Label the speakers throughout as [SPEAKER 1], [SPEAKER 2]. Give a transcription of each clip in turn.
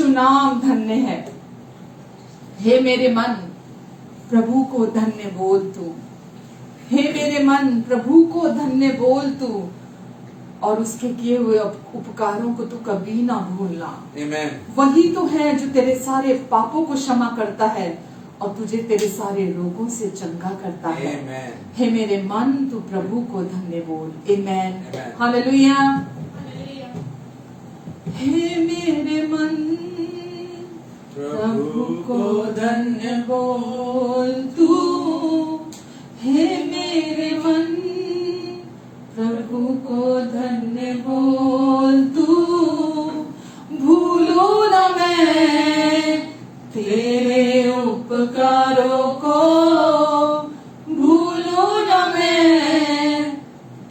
[SPEAKER 1] यीशु नाम धन्य है। हे मेरे मन प्रभु को धन्य बोल तू, हे मेरे मन प्रभु को धन्य बोल तू, और उसके किए हुए उपकारों को तू कभी ना भूलना।
[SPEAKER 2] Amen.
[SPEAKER 1] वही तो है जो तेरे सारे पापों को क्षमा करता है और तुझे तेरे सारे रोगों से चंगा करता है।
[SPEAKER 2] Amen.
[SPEAKER 1] हे मेरे मन तू प्रभु को धन्य बोल। आमेन,
[SPEAKER 2] Amen.
[SPEAKER 1] हालेलुया। हे मेरे मन प्रभु को धन्य बोल तू, हे मेरे मन प्रभु को धन्य बोल तू, भूलो न मैं तेरे उपकारों को, भूलो न मैं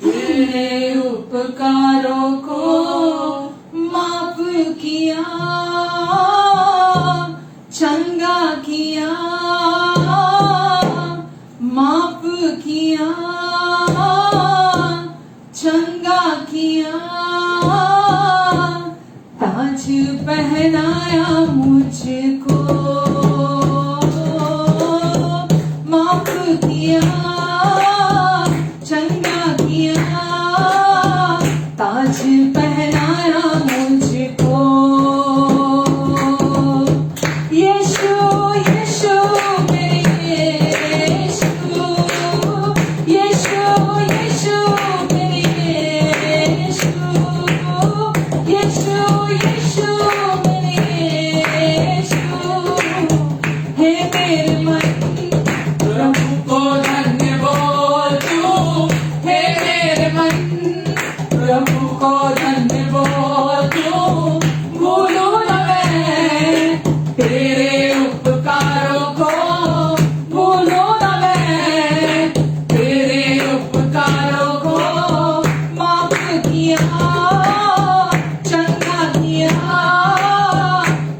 [SPEAKER 1] तेरे उपकारों को, माफ किया चंगा किया, माफ किया चंगा किया, ताज पहनाया मुझको, माफ किया चंगा किया, ताज पहनाया मुझको। यीशु यीशु मेरे यीशु, यीशु यीशु मेरे यीशु, यीशु यीशु मेरे यीशु, हे मेरे मन प्रभु को धन्य बोल तू, हे मेरे मन प्रभु को धन्य बोल तू, भूलो न मैं तेरे उपकारों को, भूलो न मैं तेरे उपकारों को, माफ किया चंगा किया,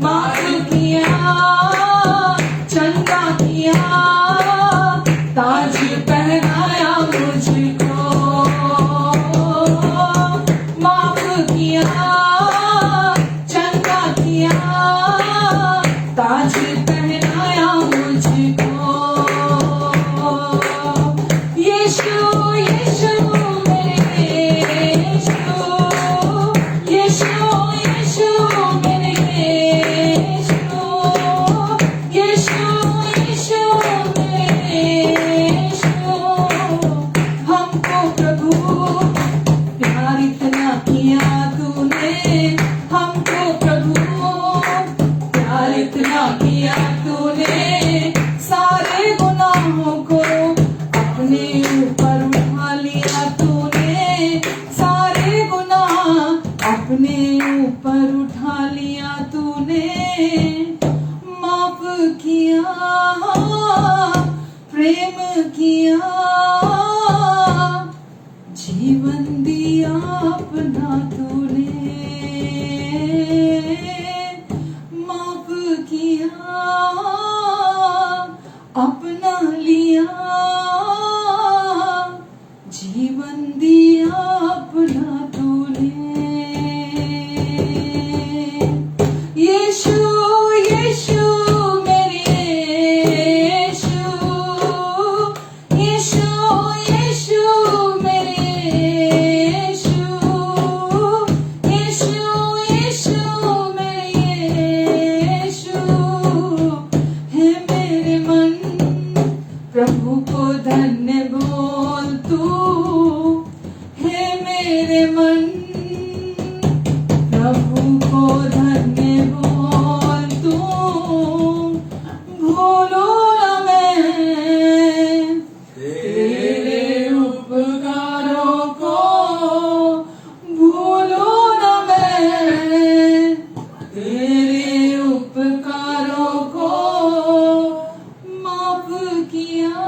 [SPEAKER 1] माफ किया चंगा किया, ताज पहनाया मुझको, माफ किया चंगा किया, ताज पहनाया मुझको। यीशु यीशु मेरे यीशु, यीशु यीशु मेरे यीशु, यीशु यीशु मेरे यीशु, हमको प्रभु प्यार इतना किया तूने, हमको प्रभु प्यार इतना किया तूने, सारे गुनाहों को अपने ऊपर उठा लिया तूने, सारे गुनाह अपने ऊपर उठा लिया तूने, माफ किया प्रेम किया, जीवन दिया अपना तूने, माफ किया अपना लिया, जीवन दिया अपना तूने। यीशु यीशु मेरे यीशु, यीशु यीशु मेरे यीशु, यीशु यीशु मेरे यीशु, हे मेरे मन प्रभु को धन्य बोल तू, हे मेरे मन प्रभु को धन्य बोल तू, भूलो न मैं तेरे उपकारों को, भूलो न मैं तेरे उपकारों को, माफ किया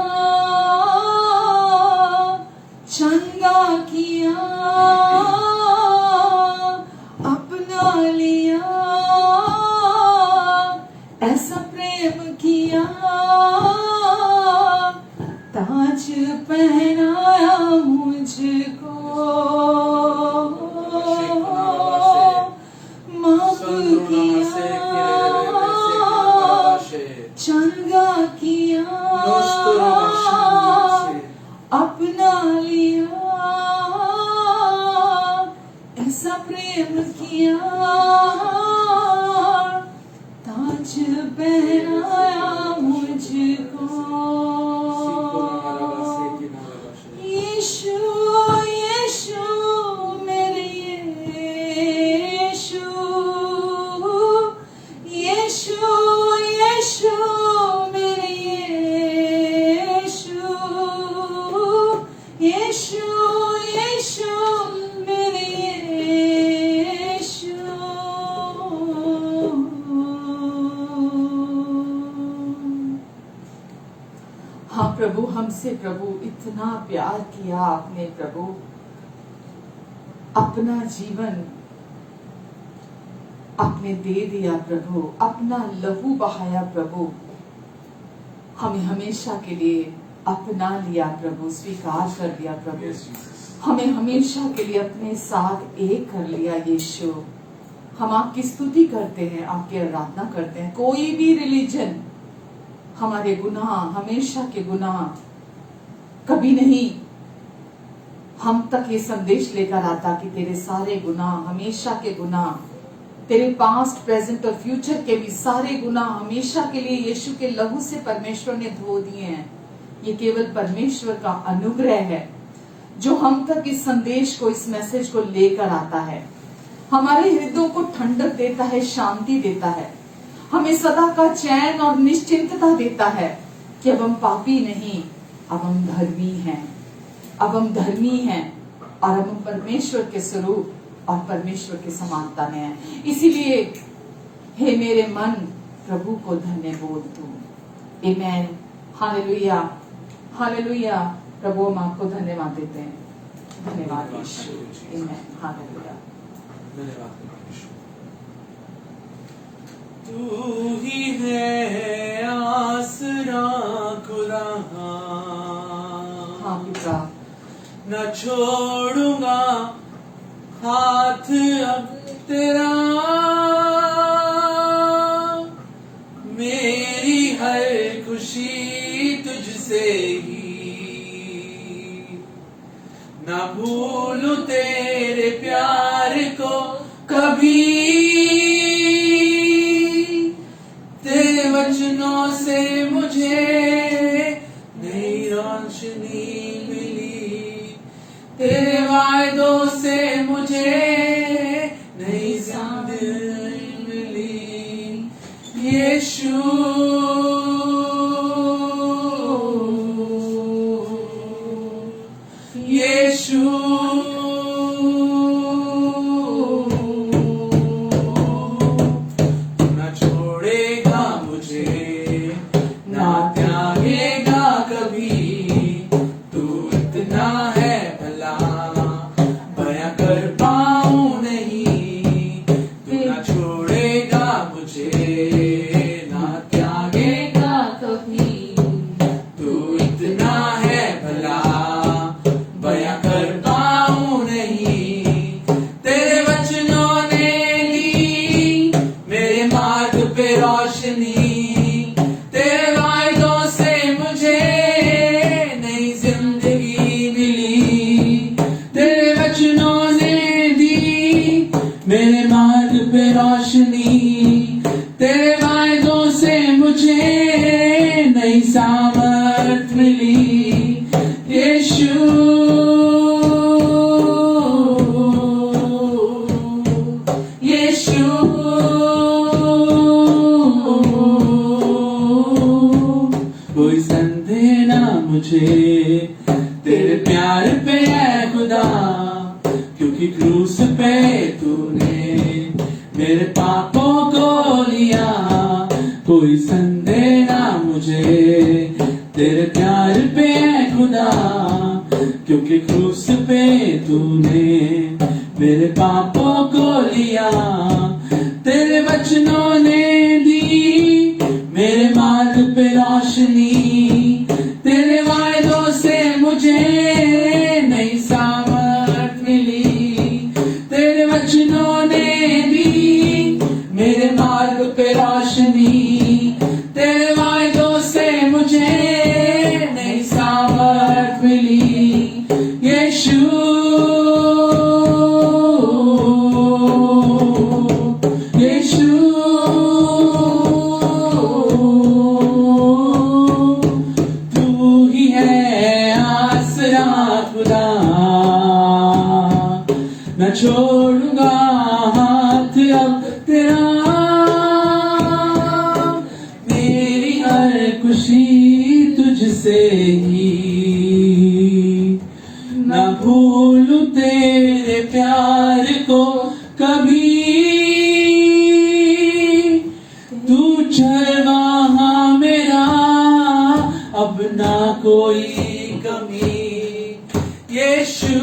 [SPEAKER 1] चंगा किया, अपना लिया, किया, ताज पहनाया मुझको। यीशु यीशु मेरे यीशु, यीशु यीशु मेरे यीशु, यीशु यीशु मेरे यीशु। हाँ प्रभु, हमसे प्रभु इतना प्यार किया आपने प्रभु, अपना जीवन आपने दे दिया प्रभु, अपना लहू बहाया प्रभु, हमें हमेशा के लिए अपना लिया प्रभु, स्वीकार कर लिया प्रभु, हमें हमेशा के लिए अपने साथ एक कर लिया यीशु। हम आपकी स्तुति करते हैं, आपकी आराधना करते हैं। कोई भी रिलीजन हमारे गुनाह, हमेशा के गुनाह कभी नहीं हम तक ये संदेश लेकर आता कि तेरे सारे गुनाह, हमेशा के गुनाह, तेरे पास्ट प्रेजेंट और फ्यूचर के भी सारे गुनाह हमेशा के लिए यीशु के लहू से परमेश्वर ने धो दिए हैं। ये केवल परमेश्वर का अनुग्रह है जो हम तक इस संदेश को, इस मैसेज को लेकर आता है। हमारे हृदयों को ठंडक देता है, शांति देता है, हमें सदा का चैन और निश्चिंतता देता है कि अब हम पापी नहीं, अब हम धर्मी हैं, अब हम धर्मी हैं और अब हम परमेश्वर के स्वरूप और परमेश्वर के समानता में हैं। इसीलिए हे मेरे मन प्रभु को धन्य बोल तू। आमेन, हालेलुया, हालेलुया। प्रभु हम आपको धन्यवाद देते हैं। धन्यवाद यीशु। आमेन, हालेलुया।
[SPEAKER 2] धन्यवाद यीशु। तू ही है आसरा खुदा,
[SPEAKER 1] हाँ पिता,
[SPEAKER 2] न छोड़ूंगा हाथ अब तेरा, मेरी हर खुशी तुझसे ही, न भूलूं तेरे प्यार को कभी, तेरे वचनों से मुझे नई रोशनी मिली, तेरे वायदों से मुझे नई जिंदगी मिली। यीशु यीशु न छोड़ेगा मुझे, ना त्यागेगा कभी, तू इतना है भला बयां कर पाऊं नहीं, तू ना छोड़ेगा मुझे, ना त्यागेगा कभी, तू इतना है भला बयां कर पाऊं नहीं, तेरे वचनों ने दी मेरे मार्ग पे रोशनी, तेरे वायदों से मुझे नई जिंदगी मिली, तेरे वचनों ने दी मेरे मार्ग पे रोशनी, तेरे वायदों से मुझे नई सामर्थ मिली। यीशु यीशु कोई संदेह ना मुझे तेरे प्यार पे है खुदा, क्योंकि क्रूस पे तूने मेरे पापों को लिया। कोई संदेह ना मुझे तेरे प्यार पे है खुदा, क्योंकि क्रूस पे तूने मेरे पापों को लिया, तेरे वचनों ने दी मेरे मार्ग पे रोशनी, तेरे वायदों से मुझे नई सामर्थ मिली, तेरे वचनों ने दी मेरे मार्ग पे रोशनी, तेरे वायदों से मुझे नई सामर्थ मिली। यीशु लूंगा हाथ अब तेरा, मेरी हर खुशी तुझसे ही, न भूलूं तेरे प्यार को कभी। तू चरवाहा मेरा, अब ना कोई कमी। यीशु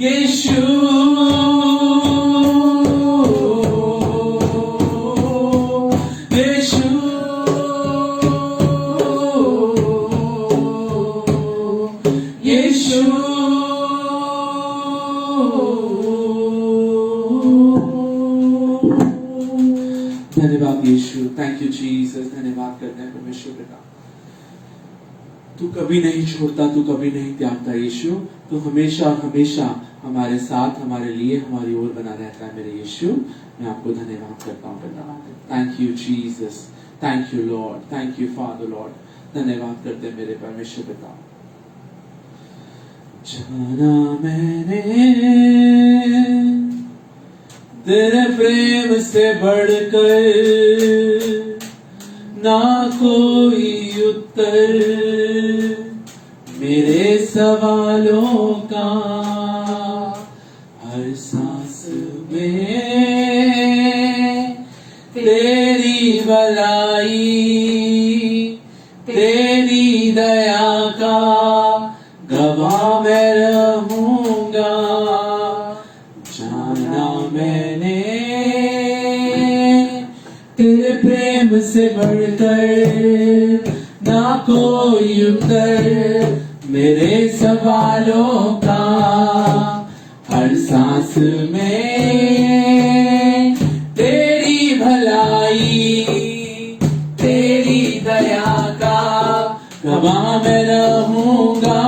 [SPEAKER 2] यीशु यीशु यीशु धन्यवाद यीशु, थैंक यू जीसस। धन्यवाद करते हैं परमेश्वर पिता, तू कभी नहीं छोड़ता, तू कभी नहीं त्यागता यीशु। तू हमेशा और हमेशा हमारे साथ, हमारे लिए, हमारी ओर बना रहता है मेरे यीशु। मैं आपको धन्यवाद करता हूँ पिता। Thank you Jesus, thank you Lord, thank you father Lord. धन्यवाद करते हैं मेरे परमेश्वर पिता। जाना मैंने तेरे प्रेम से बढ़कर ना कोई उत्तर मेरे सवालों का, हर सांस में तेरी भलाई, तेरी दया का गवाह मैं रहूंगा। जाना मैंने तेरे प्रेम से बढ़कर ना कोई उत्तर मेरे सवालों का, हर सांस में तेरी भलाई, तेरी दया का गवाह मैं रहूंगा।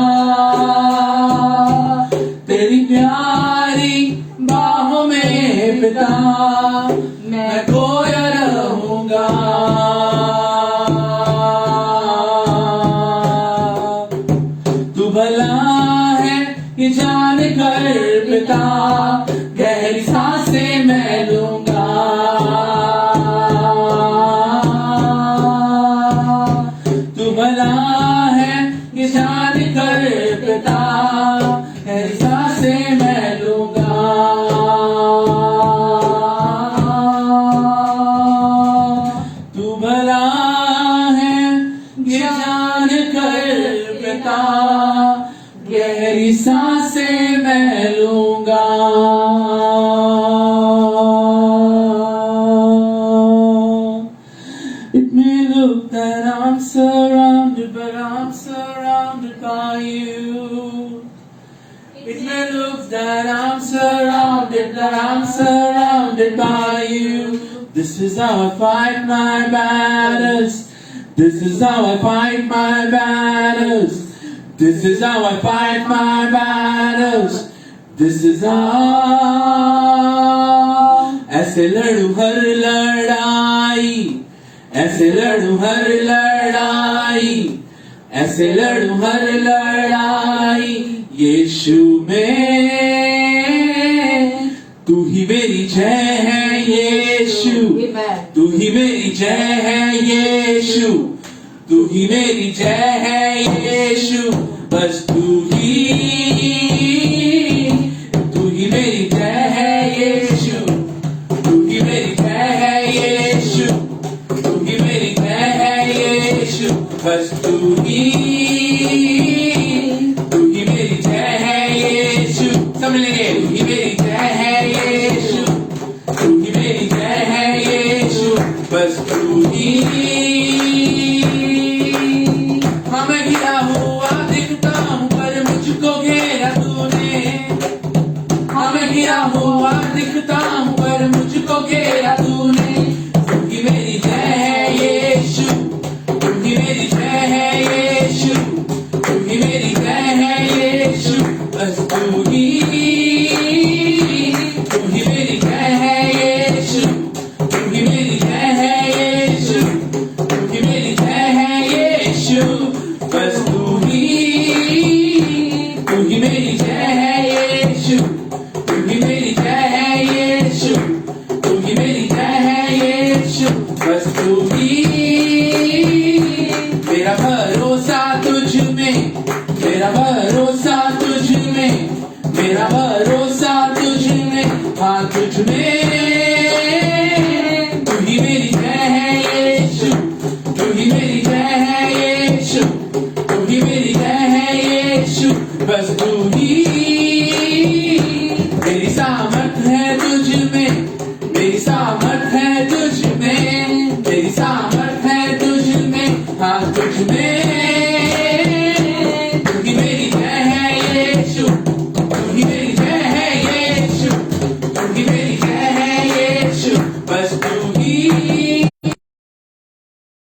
[SPEAKER 2] तेरी प्यारी बाहों में पिता मैं खोया रहूंगा। तू भला है ये जान कर पिता, गहरी सांसें मैं लूंगा। तू भला है ये जान कर पिता, गहरी सांसें मैं लूंगा। तू भला है ये जान कर पिता, गहरी सांसें मैं लूंगा। It may look that I'm surrounded, but I'm surrounded by you. It may look that I'm surrounded by you. This is how I fight my battles. This is how I fight my battles. This is how I fight my battles. This is how ऐसे लड़ूं हर लड़ाई, ऐसे लड़ूं हर लड़ाई, ऐसे लड़ूं हर लड़ाई यीशु में। तू ही मेरी जय है यीशु, तू ही मेरी जय है यीशु, तू ही मेरी जय है यीशु। बस तू ही मेरी जय है यीशु, तू ही मेरी जय है यीशु, तू ही मेरी जय है यीशु। बस तू ही मेरी जय है यीशु। समझ लेंगे, तू ही मेरी जय है यीशु, तू ही मेरी जय है यीशु। बस तू ही। हाँ मैं घिरा हुआ दिखता हूँ पर मुझको घेरा तूने, हाँ मैं घिरा हुआ दिखता हूँ पर मुझको घेरा तूने। तू ही मेरी जय है यीशु, तू ही मेरी जय है यीशु, तू ही मेरी जय है यीशु। बस तू ही मेरी जय है यीशु, तू ही मेरी जय है यीशु, तू ही मेरी जय है यीशु। बस तू ही मेरा भरोसा तुझ में, हाँ तुझ में। तू ही मेरी जय है यीशु, तू ही मेरी जय है यीशु, तू ही मेरी जय है यीशु, बस तू ही। मेरी सामर्थ है तुझ में, मेरी सामर्थ है तुझ में, मेरी सामर्थ है तुझ में, हाँ तुझ में। तू ही मेरी जय है यीशु, तू ही मेरी जय है यीशु, तू ही मेरी जय है यीशु, बस तू ही।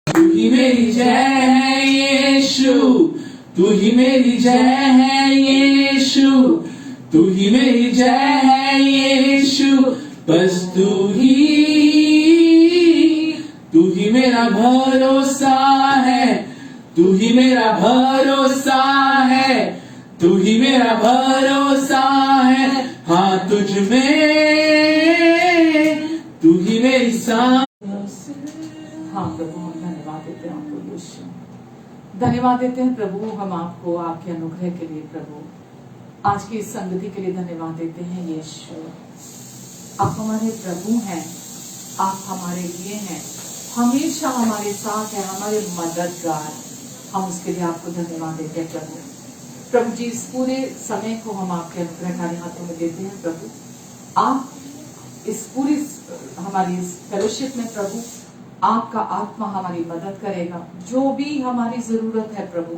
[SPEAKER 2] तू ही मेरी जय है यीशु, तू ही मेरी जय है यीशु, तू ही मेरी जय है यीशु, बस तू ही। तू ही मेरा भरोसा है, तू ही मेरा भरोसा है, तू ही मेरा भरोसा है, हाँ तुझ में। तू ही मेरी
[SPEAKER 1] हाँ प्रभु, हम धन्यवाद देते हैं आपको यीशु, धन्यवाद देते हैं प्रभु हम आपको आपके अनुग्रह के लिए। प्रभु आज की इस संगति के लिए धन्यवाद देते हैं यीशु। आप हमारे प्रभु हैं, आप हमारे लिए हैं, हमेशा हमारे साथ है, हमारे मददगार। हम उसके लिए आपको धन्यवाद देते हैं प्रभु। प्रभु जी, इस पूरे समय को हम आपके अनुग्रहकारी हाथों में देते हैं प्रभु। आप इस पूरी हमारी इस फेलोशिप में प्रभु आपका आत्मा हमारी मदद करेगा। जो भी हमारी जरूरत है प्रभु,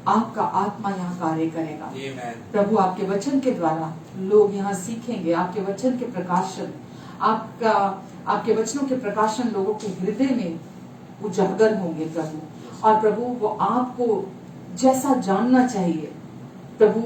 [SPEAKER 1] आपका आत्मा यहाँ कार्य करेगा। प्रभु आपके वचन के द्वारा लोग यहाँ सीखेंगे, आपके वचन के प्रकाशन, आपके वचनों के प्रकाशन लोगों के हृदय में उजागर होंगे प्रभु। और प्रभु वो आपको जैसा जानना चाहिए प्रभु,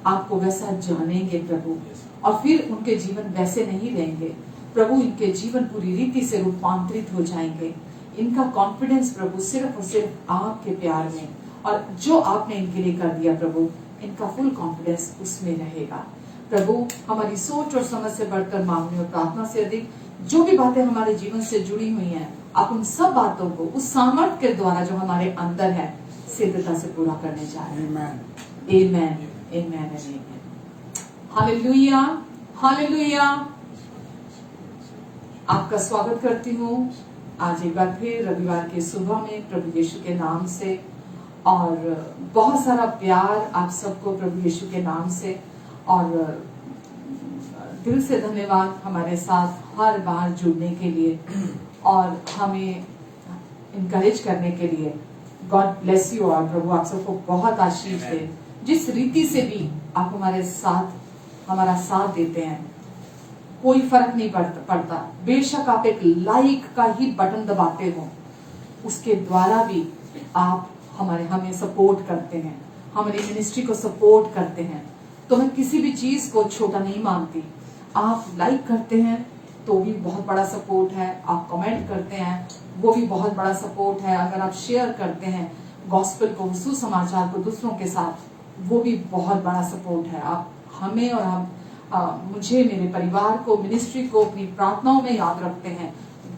[SPEAKER 1] आपको वैसा जानेंगे प्रभु, और फिर उनके जीवन वैसे नहीं रहेंगे प्रभु। इनके जीवन पूरी रीति से रूपांतरित हो जाएंगे। इनका कॉन्फिडेंस प्रभु सिर्फ और सिर्फ आपके प्यार में, और जो आपने इनके लिए कर दिया प्रभु, इनका फुल कॉन्फिडेंस उसमें रहेगा प्रभु। हमारी सोच और समझ से बढ़कर मांगने और प्रार्थना से अधिक जो भी बातें हमारे जीवन से जुड़ी हुई हैं, आप उन सब बातों को उस सामर्थ के द्वारा जो हमारे अंदर है सिद्धता से पूरा करने जा रहे हैं। आमेन, आमेन, आमेन। हालेलुया, हालेलुया। आपका स्वागत करती हूँ आज एक बार फिर रविवार के सुबह में प्रभु यीशु के नाम से, और बहुत सारा प्यार आप सबको प्रभु यीशु के नाम से, और दिल से धन्यवाद हमारे साथ हर बार जुड़ने के लिए और हमें इनकरेज करने के लिए। God bless you all. प्रभु आप सबको बहुत आशीष दे। जिस रीति से भी आप हमारे साथ हमारा साथ देते हैं, कोई फर्क नहीं पड़ता। बेशक आप एक लाइक का ही बटन दबाते हो, उसके द्वारा भी आप हमें सपोर्ट करते हैं, हमारी मिनिस्ट्री को सपोर्ट करते हैं। तो मैं किसी भी चीज को छोटा नहीं मानती। आप लाइक करते हैं तो भी बहुत बड़ा सपोर्ट है, आप कमेंट करते हैं वो भी बहुत बड़ा सपोर्ट है, अगर आप शेयर करते हैं गॉस्पेल को, सुसमाचार को दूसरों के साथ, वो भी बहुत बड़ा सपोर्ट है। आप हमें और हम मुझे, मेरे परिवार को, मिनिस्ट्री को अपनी प्रार्थनाओं में याद रखते हैं।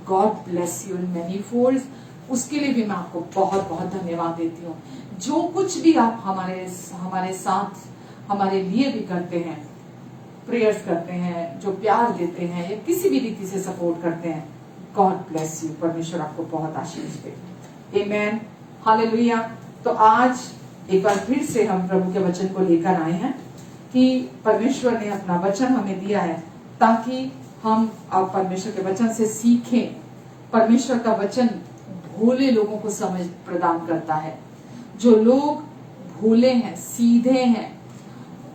[SPEAKER 1] God bless you in many folds. उसके लिए भी मैं आपको बहुत बहुत धन्यवाद देती हूँ। जो कुछ भी आप हमारे साथ हमारे लिए भी करते हैं, प्रेयर्स करते हैं, जो प्यार देते हैं या किसी भी रीति से सपोर्ट करते हैं, गॉड ब्लेस यू। परमेश्वर आपको बहुत आशीष दे। आमेन, हालेलुया। तो आज एक बार फिर से हम प्रभु के वचन को लेकर आए हैं कि परमेश्वर ने अपना वचन हमें दिया है ताकि हम अब परमेश्वर के वचन से सीखें। परमेश्वर का वचन भोले लोगों को समझ प्रदान करता है। जो लोग भोले हैं, सीधे हैं,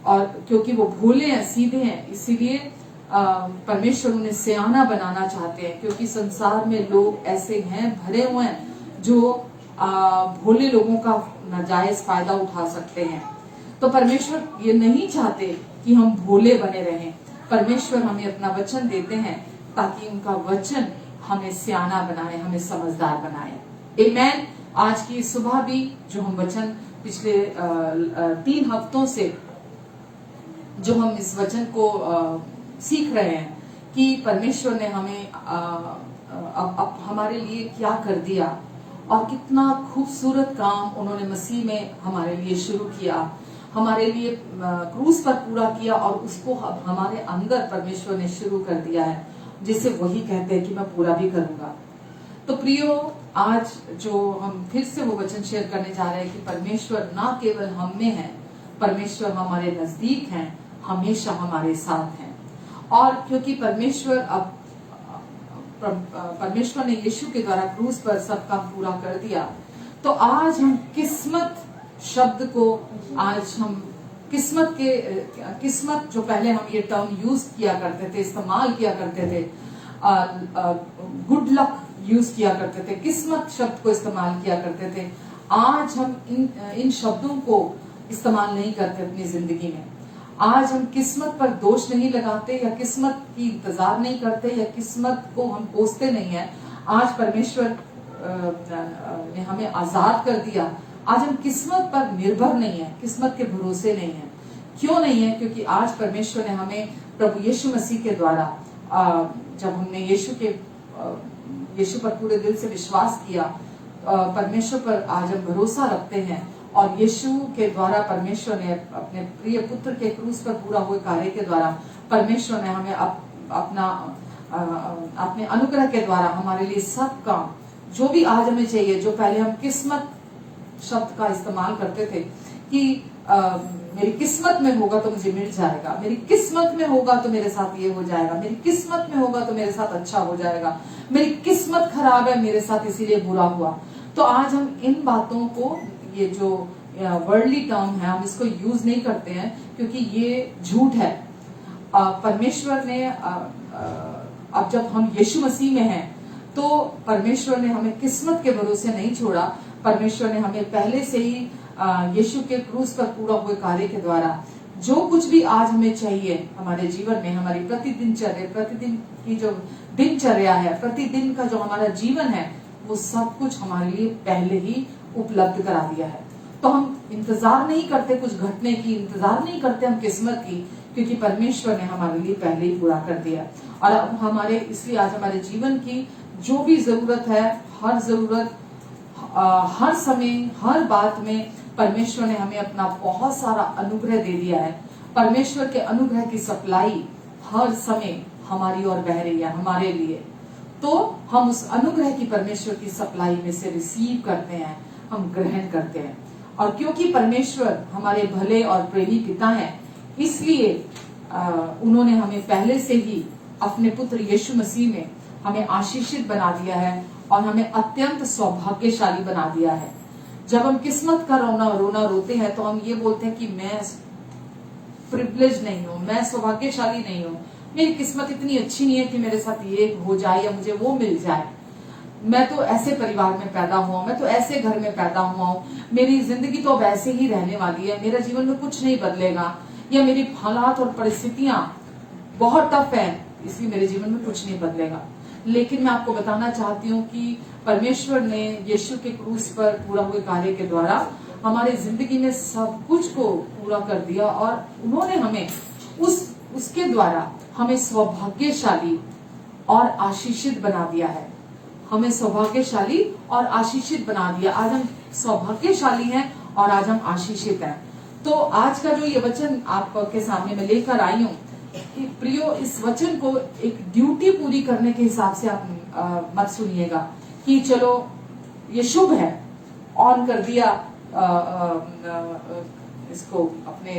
[SPEAKER 1] और क्योंकि वो भोले हैं, सीधे हैं, इसीलिए परमेश्वर उन्हें सियाना बनाना चाहते हैं। क्योंकि संसार में लोग ऐसे हैं, भरे हुए हैं, जो भोले लोगों का नाजायज फायदा उठा सकते हैं। तो परमेश्वर ये नहीं चाहते कि हम भोले बने रहें। परमेश्वर हमें अपना वचन देते हैं ताकि उनका वचन हमें सियाना बनाए, हमें समझदार बनाए। आमेन। आज की सुबह भी जो हम वचन पिछले 3 हफ्तों से जो हम इस वचन को सीख रहे हैं कि परमेश्वर ने हमें हमारे लिए क्या कर दिया और कितना खूबसूरत काम उन्होंने मसीह में हमारे लिए शुरू किया। हमारे लिए क्रूस पर पूरा किया और उसको हमारे अंदर परमेश्वर ने शुरू कर दिया है, जिसे वही कहते हैं कि मैं पूरा भी करूंगा। तो प्रियो, आज जो हम फिर से वो वचन शेयर करने जा रहे हैं कि परमेश्वर ना केवल हम में है, परमेश्वर हमारे नजदीक हैं, हमेशा हमारे साथ हैं। और क्योंकि परमेश्वर ने यीशु के द्वारा क्रूस पर सब काम पूरा कर दिया, तो आज हम किस्मत शब्द को, आज हम किस्मत जो पहले हम ये टर्म यूज किया करते थे, इस्तेमाल किया करते थे, गुड लक यूज किया करते थे, किस्मत शब्द को इस्तेमाल किया करते थे, आज हम इन शब्दों को इस्तेमाल नहीं करते अपनी जिंदगी में। आज हम किस्मत पर दोष नहीं लगाते या किस्मत की इंतजार नहीं करते या किस्मत को हम कोसते नहीं है। आज परमेश्वर ने हमें आजाद कर दिया। आज हम किस्मत पर निर्भर नहीं है, किस्मत के भरोसे नहीं है। क्यों नहीं है? क्योंकि आज परमेश्वर ने हमें प्रभु यीशु मसीह के द्वारा, जब हमने यीशु पर पूरे दिल से विश्वास किया, परमेश्वर पर आज हम भरोसा रखते हैं और यीशु के द्वारा परमेश्वर ने अपने प्रिय पुत्र के क्रूस पर पूरा हुए कार्य के द्वारा परमेश्वर ने हमें अपने अनुग्रह के द्वारा हमारे लिए सब काम जो भी आज हमें चाहिए, जो पहले हम किस्मत शब्द का इस्तेमाल करते थे कि मेरी किस्मत में होगा तो मुझे मिल जाएगा, मेरी किस्मत में होगा तो मेरे साथ ये हो जाएगा, मेरी किस्मत में होगा तो मेरे साथ अच्छा हो जाएगा, मेरी किस्मत खराब है मेरे साथ इसीलिए बुरा हुआ। तो आज हम इन बातों को, ये जो वर्ल्डली टर्म है, हम इसको यूज नहीं करते हैं क्योंकि ये झूठ है। परमेश्वर ने अब जब हम यीशु मसीह में हैं तो परमेश्वर ने हमें किस्मत के भरोसे नहीं छोड़ा। परमेश्वर ने हमें पहले से ही यीशु के क्रूस पर पूरा हुए कार्य के द्वारा जो कुछ भी आज हमें चाहिए हमारे जीवन में, हमारी प्रतिदिन की जो दिनचर्या है, प्रतिदिन का जो हमारा जीवन है, वो सब कुछ हमारे लिए पहले ही उपलब्ध करा दिया है। तो हम इंतजार नहीं करते कुछ घटने की, इंतजार नहीं करते हम किस्मत की, क्योंकि परमेश्वर ने हमारे लिए पहले ही पूरा कर दिया। और अब इसलिए आज हमारे जीवन की जो भी जरूरत है, हर जरूरत, हर समय, हर बात में परमेश्वर ने हमें अपना बहुत सारा अनुग्रह दे दिया है। परमेश्वर के अनुग्रह की सप्लाई हर समय हमारी ओर बह रही है हमारे लिए। तो हम उस अनुग्रह की, परमेश्वर की सप्लाई में से रिसीव करते हैं, हम ग्रहण करते हैं। और क्योंकि परमेश्वर हमारे भले और प्रेमी पिता हैं, इसलिए उन्होंने हमें पहले से ही अपने पुत्र यीशु मसीह में हमें आशीषित बना दिया है और हमें अत्यंत सौभाग्यशाली बना दिया है। जब हम किस्मत का रोना रोते हैं तो हम ये बोलते हैं कि मैं प्रिविलेज नहीं हूँ, मैं सौभाग्यशाली नहीं हूँ, मेरी किस्मत इतनी अच्छी नहीं है कि मेरे साथ ये हो जाए या मुझे वो मिल जाए, मैं तो ऐसे परिवार में पैदा हुआ, मैं तो ऐसे घर में पैदा हुआ हूँ, मेरी जिंदगी तो अब ऐसे ही रहने वाली है, मेरा जीवन में कुछ नहीं बदलेगा, या मेरी हालात और परिस्थितियां बहुत टफ है इसलिए मेरे जीवन में कुछ नहीं बदलेगा। लेकिन मैं आपको बताना चाहती हूँ कि परमेश्वर ने यीशु के क्रूस पर पूरा हुए कार्य के द्वारा हमारे जिंदगी में सब कुछ को पूरा कर दिया और उन्होंने हमें उसके द्वारा हमें सौभाग्यशाली और आशीषित बना दिया है। हमें सौभाग्यशाली और आशीषित बना दिया। आज हम सौभाग्यशाली हैं और आज हम आशीषित हैं। तो आज का जो ये वचन आपके सामने मैं लेकर आई हूँ, प्रियो, इस वचन को एक ड्यूटी पूरी करने के हिसाब से आप मत सुनिएगा कि चलो ये शुभ है, ऑन कर दिया इसको, अपने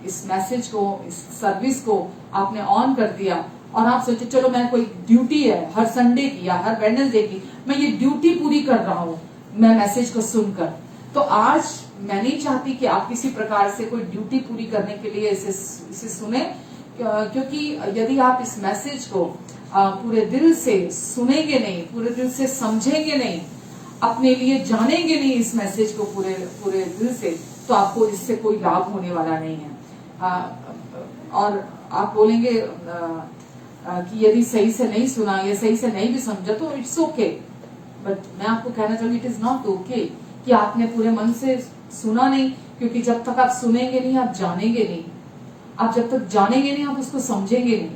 [SPEAKER 1] इस मैसेज को, इस सर्विस को आपने ऑन कर दिया और आप सोचे चलो मैं कोई ड्यूटी है हर संडे की या हर वेडनेसडे की, मैं ये ड्यूटी पूरी कर रहा हूँ मैं मैसेज को सुनकर। तो आज मैं नहीं चाहती कि आप किसी प्रकार से कोई ड्यूटी पूरी करने के लिए इसे सुने, क्योंकि यदि आप इस मैसेज को पूरे दिल से सुनेंगे नहीं, पूरे दिल से समझेंगे नहीं, अपने लिए जानेंगे नहीं इस मैसेज को पूरे दिल से, तो आपको इससे कोई लाभ होने वाला नहीं है। और आप बोलेंगे कि यदि सही से नहीं सुना या सही से नहीं भी समझा तो इट्स ओके, बट मैं आपको कहना चाहूंगी इट इज नॉट ओके कि आपने पूरे मन से सुना नहीं, क्योंकि जब तक आप सुनेंगे नहीं आप जानेंगे नहीं, आप जब तक जानेंगे नहीं आप उसको समझेंगे नहीं,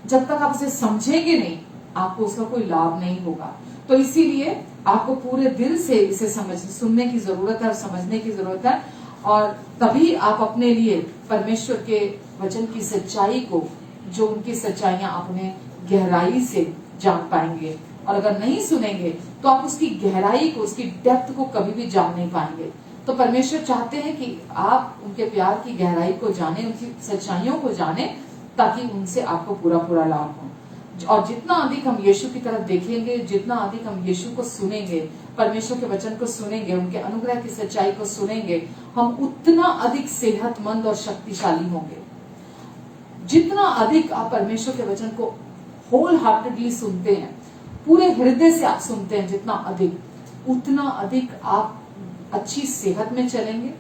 [SPEAKER 1] जब तक आप उसे समझेंगे नहीं आपको उसका कोई लाभ नहीं होगा। तो इसीलिए आपको पूरे दिल से इसे सुनने की जरूरत है और समझने की जरूरत है। और तभी आप अपने लिए परमेश्वर के वचन की सच्चाई को, जो उनकी सच्चाइयां अपने गहराई से जान पाएंगे। और अगर नहीं सुनेंगे तो आप उसकी गहराई को, उसकी डेप्थ को कभी भी जान नहीं पाएंगे। तो परमेश्वर चाहते हैं कि आप उनके प्यार की गहराई को जाने, उनकी सच्चाइयों को जाने, ताकि उनसे आपको पूरा पूरा लाभ हो। और जितना अधिक हम यीशु की तरफ देखेंगे, जितना अधिक हम यीशु को सुनेंगे, परमेश्वर के वचन को सुनेंगे, उनके अनुग्रह की सच्चाई को सुनेंगे, हम उतना अधिक सेहतमंद और शक्तिशाली होंगे। जितना अधिक आप परमेश्वर के वचन को होल हार्टेडली सुनते हैं, पूरे हृदय से आप सुनते हैं, जितना अधिक, उतना अधिक आप अच्छी सेहत में चलेंगे,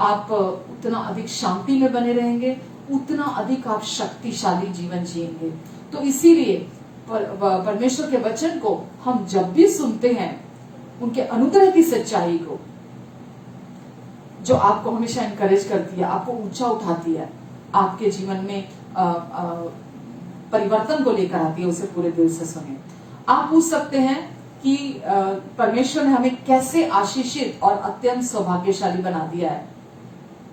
[SPEAKER 1] आप उतना अधिक शांति में बने रहेंगे, उतना अधिक आप शक्तिशाली जीवन जिएंगे। तो इसीलिए परमेश्वर के वचन को हम जब भी सुनते हैं, उनके अनुग्रह की सच्चाई को, जो आपको हमेशा इनकरेज करती है, आपको ऊंचा उठाती है, आपके जीवन में परिवर्तन को लेकर आती है, उसे पूरे दिल से सुने। आप पूछ सकते हैं कि परमेश्वर ने हमें कैसे आशीषित और अत्यंत सौभाग्यशाली बना दिया है।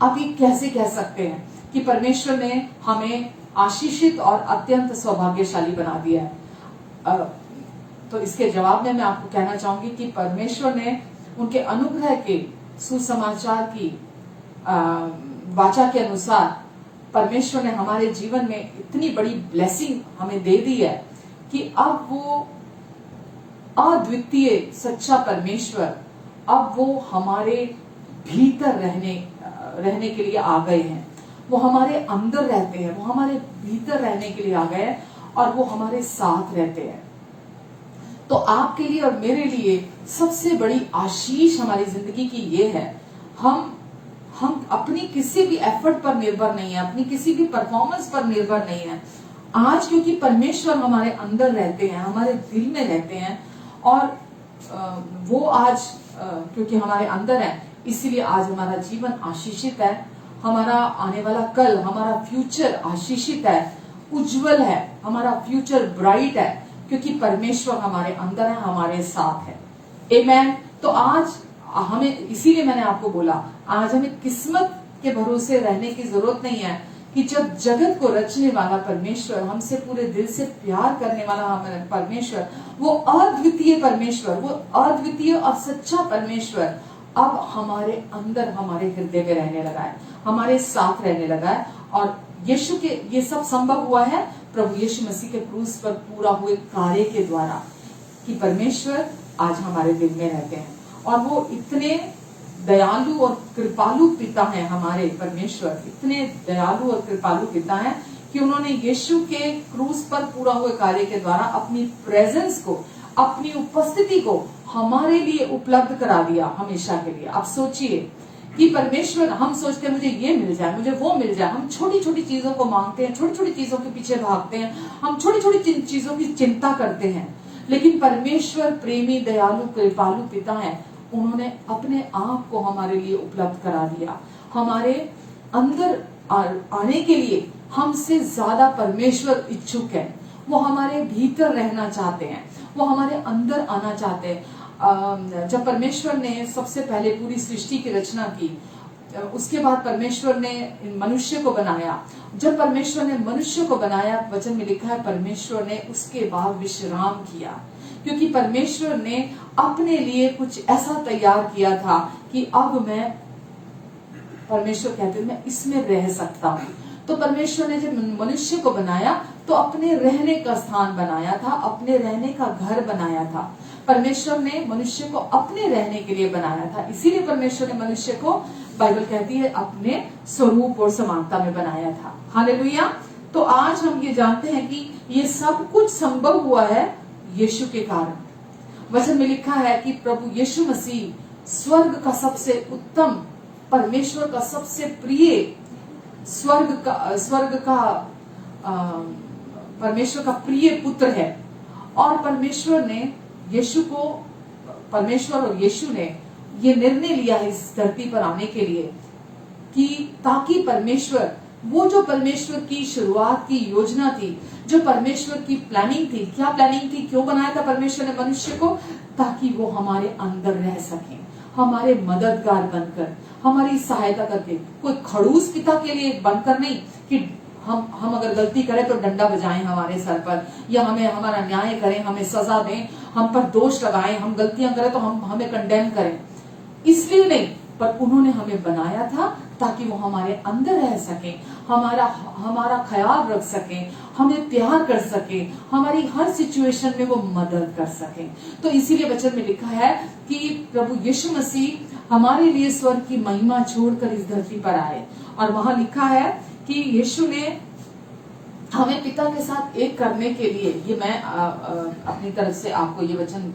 [SPEAKER 1] आप ये कैसे कह सकते हैं कि परमेश्वर ने हमें आशीषित और अत्यंत सौभाग्यशाली बना दिया है? तो इसके जवाब में मैं आपको कहना चाहूंगी कि परमेश्वर ने उनके अनुग्रह के सुसमाचार की वाचा के अनुसार परमेश्वर ने हमारे जीवन में इतनी बड़ी ब्लेसिंग हमें दे दी है कि अब वो अद्वितीय सच्चा परमेश्वर, अब वो हमारे भीतर रहने के लिए आ गए हैं। वो हमारे अंदर रहते हैं, वो हमारे भीतर रहने के लिए आ गए हैं और वो हमारे साथ रहते हैं। तो आपके लिए और मेरे लिए सबसे बड़ी आशीष हमारी जिंदगी की ये है, हम अपनी किसी भी एफर्ट पर निर्भर नहीं है, अपनी किसी भी परफॉर्मेंस पर निर्भर नहीं है। आज क्योंकि परमेश्वर हमारे अंदर रहते हैं, हमारे दिल में रहते हैं, और वो आज क्योंकि हमारे अंदर है, इसीलिए आज हमारा जीवन आशीषित है, हमारा आने वाला कल, हमारा फ्यूचर आशीषित है, उज्जवल है, हमारा फ्यूचर ब्राइट है, क्योंकि परमेश्वर हमारे अंदर है, हमारे साथ है। आमेन। तो आज हमें, इसीलिए मैंने आपको बोला, आज हमें किस्मत के भरोसे रहने की जरूरत नहीं है कि जब जगत को रचने वाला परमेश्वर, हमसे पूरे दिल से प्यार करने वाला हमारा परमेश्वर, वो अद्वितीय परमेश्वर, वो अद्वितीय और सच्चा परमेश्वर अब हमारे अंदर, हमारे हृदय में रहने लगा है, हमारे साथ रहने लगा है। और यीशु के ये सब संभव हुआ है प्रभु यीशु मसीह के क्रूस पर पूरा हुए कार्य के द्वारा, कि परमेश्वर आज हमारे दिल में रहते हैं। और वो इतने दयालु और कृपालु पिता हैं, हमारे परमेश्वर इतने दयालु और कृपालु पिता हैं कि उन्होंने यीशु के क्रूस पर पूरा हुए कार्य के द्वारा अपनी प्रेजेंस को, अपनी उपस्थिति को हमारे लिए उपलब्ध करा दिया हमेशा के लिए। आप सोचिए कि परमेश्वर, हम सोचते हैं मुझे ये मिल जाए, मुझे वो मिल जाए, हम छोटी छोटी चीजों को मांगते हैं, छोटी छोटी चीजों के पीछे भागते हैं, हम छोटी छोटी चीजों की चिंता करते हैं। लेकिन परमेश्वर प्रेमी दयालु कृपालु पिता है, उन्होंने अपने आप को हमारे लिए उपलब्ध करा दिया। हमारे अंदर आने के लिए हमसे ज्यादा परमेश्वर इच्छुक है, वो हमारे भीतर रहना चाहते हैं, वो हमारे अंदर आना चाहते हैं। जब परमेश्वर ने सबसे पहले पूरी सृष्टि की रचना की, उसके बाद परमेश्वर ने मनुष्य को बनाया। जब परमेश्वर ने मनुष्य को बनाया, वचन में लिखा है परमेश्वर ने उसके बाद विश्राम किया, क्योंकि परमेश्वर ने अपने लिए कुछ ऐसा तैयार किया था कि अब मैं, परमेश्वर कहते हैं, मैं इसमें रह सकता हूँ। तो परमेश्वर ने जब मनुष्य को बनाया तो अपने रहने का स्थान बनाया था, अपने रहने का घर बनाया था। परमेश्वर ने मनुष्य को अपने रहने के लिए बनाया था, इसीलिए परमेश्वर ने मनुष्य को, बाइबल कहती है, अपने स्वरूप और समानता में बनाया था। हालेलुया। तो आज हम ये जानते हैं कि ये सब कुछ संभव हुआ है यीशु के कारण। वचन में लिखा है कि प्रभु यीशु मसीह स्वर्ग का सबसे उत्तम, परमेश्वर का सबसे प्रिय, स्वर्ग का परमेश्वर का प्रिय पुत्र है। और परमेश्वर ने यीशु को, परमेश्वर और यीशु ने ये निर्णय लिया है इस धरती पर आने के लिए, कि ताकि परमेश्वर, वो जो परमेश्वर की शुरुआत की योजना थी, जो परमेश्वर की प्लानिंग थी, क्या प्लानिंग थी, क्यों बनाया था परमेश्वर ने मनुष्य को? ताकि वो हमारे अंदर रह सके, हमारे मददगार बनकर, हमारी सहायता करके, कोई खड़ूस पिता के लिए बनकर नहीं कि हम अगर गलती करें तो डंडा बजाएं हमारे सर पर, या हमें हमारा न्याय करें, हमें सजा दें, हम पर दोष लगाएं, हम गलतियां करें तो हमें कंडेम करें, इसलिए नहीं। पर उन्होंने हमें बनाया था ताकि वो हमारे अंदर रह सके, हमारा ख्याल रख सके, हमें प्यार कर सके, हमारी हर सिचुएशन में वो मदद कर सके। तो इसीलिए वचन में लिखा है कि प्रभु यीशु मसीह हमारे लिए स्वर्ग की महिमा छोड़कर इस धरती पर आए। और वहां लिखा है कि यीशु ने हमें पिता के साथ एक करने के लिए, ये मैं अपनी तरफ से आपको ये वचन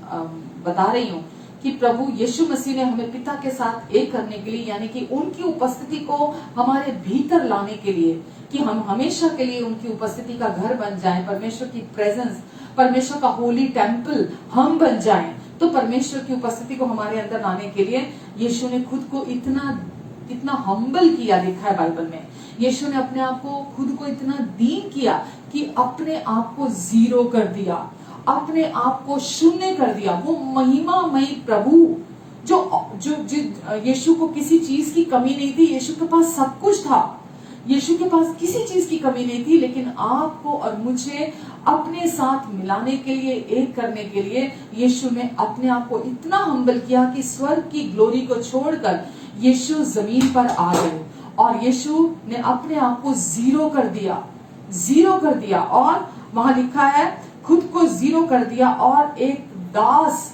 [SPEAKER 1] बता रही हूँ कि प्रभु यीशु मसीह ने हमें पिता के साथ एक करने के लिए, यानी कि उनकी उपस्थिति को हमारे भीतर लाने के लिए, कि हम हमेशा के लिए उनकी उपस्थिति का घर बन जाएं, परमेश्वर की प्रेजेंस, परमेश्वर का होली टेम्पल हम बन जाएं। तो परमेश्वर की उपस्थिति को हमारे अंदर लाने के लिए यीशु ने खुद को इतना हम्बल किया, लिखा है बाइबल में। यीशु ने अपने आप को, खुद को इतना दीन किया कि अपने आप को जीरो कर दिया, अपने आप को शून्य कर दिया। वो महिमामय प्रभु जो यीशु को किसी चीज की कमी नहीं थी, यीशु के पास सब कुछ था, यीशु के पास किसी चीज की कमी नहीं थी, लेकिन आपको और मुझे अपने साथ मिलाने के लिए, एक करने के लिए यीशु ने अपने आप को इतना हम्बल किया कि स्वर्ग की ग्लोरी को छोड़कर यीशु जमीन पर आ गए और यीशु ने अपने आप को जीरो कर दिया। और वहां लिखा है खुद को जीरो कर दिया और एक दास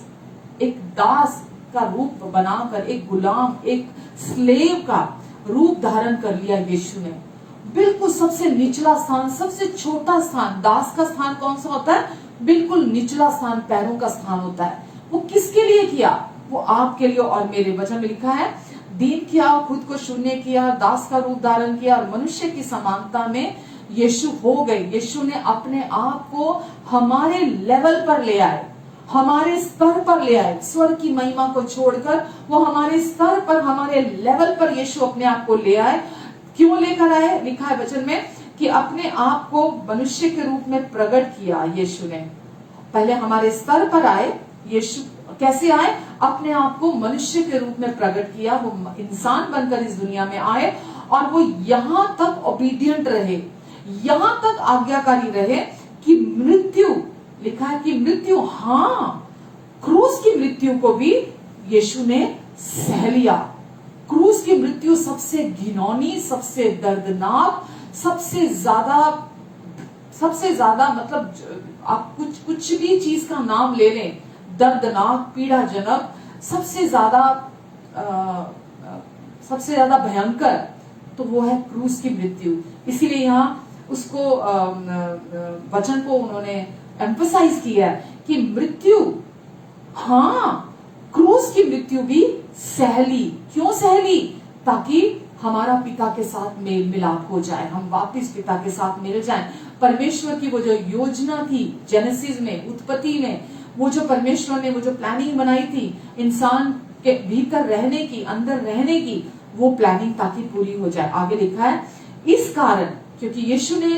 [SPEAKER 1] का रूप बनाकर, एक गुलाम, एक स्लेव का रूप धारण कर लिया यीशु ने। बिल्कुल सबसे निचला स्थान, सबसे छोटा स्थान। दास का स्थान कौन सा होता है? बिल्कुल निचला स्थान, पैरों का स्थान होता है। वो किसके लिए किया? वो आपके लिए और मेरे। वचन में लिखा है दीन किया, खुद को शून्य किया, दास का रूप धारण किया और मनुष्य की समानता में यीशु हो गए। यीशु ने अपने आप को हमारे लेवल पर ले आए, हमारे स्तर पर ले आए। स्वर्ग की महिमा को छोड़कर वो हमारे स्तर पर, हमारे लेवल पर यीशु अपने आप को ले आए। क्यों लेकर आए? लिखा है वचन में कि अपने आप को मनुष्य के रूप में प्रकट किया। यीशु ने पहले हमारे स्तर पर आए। यीशु कैसे आए? अपने आप को मनुष्य के रूप में प्रकट किया। वो इंसान बनकर इस दुनिया में आए और वो यहां तक ओबीडियंट रहे, यहां तक आज्ञाकारी रहे कि मृत्यु, लिखा है कि मृत्यु, हाँ, क्रूस की मृत्यु को भी यीशु ने सह लिया। क्रूस की मृत्यु सबसे घिनौनी, सबसे दर्दनाक, सबसे ज्यादा मतलब आप कुछ भी चीज का नाम ले लें, दर्दनाक, पीड़ाजनक, सबसे ज्यादा भयंकर तो वो है क्रूस की मृत्यु। इसीलिए यहाँ उसको वचन को उन्होंने एम्फसाइज किया कि मृत्यु, हाँ, क्रूस की मृत्यु भी सहली। क्यों सहली? ताकि हमारा पिता के साथ मेल मिलाप हो जाए, हम वापस पिता के साथ मिल जाएं। परमेश्वर की वो जो योजना थी जेनेसिस में, उत्पत्ति में, वो जो परमेश्वर ने वो जो प्लानिंग बनाई थी इंसान के भीतर रहने की, अंदर रहने की, वो प्लानिंग ताकि पूरी हो जाए। आगे लिखा है इस कारण, क्योंकि यीशु ने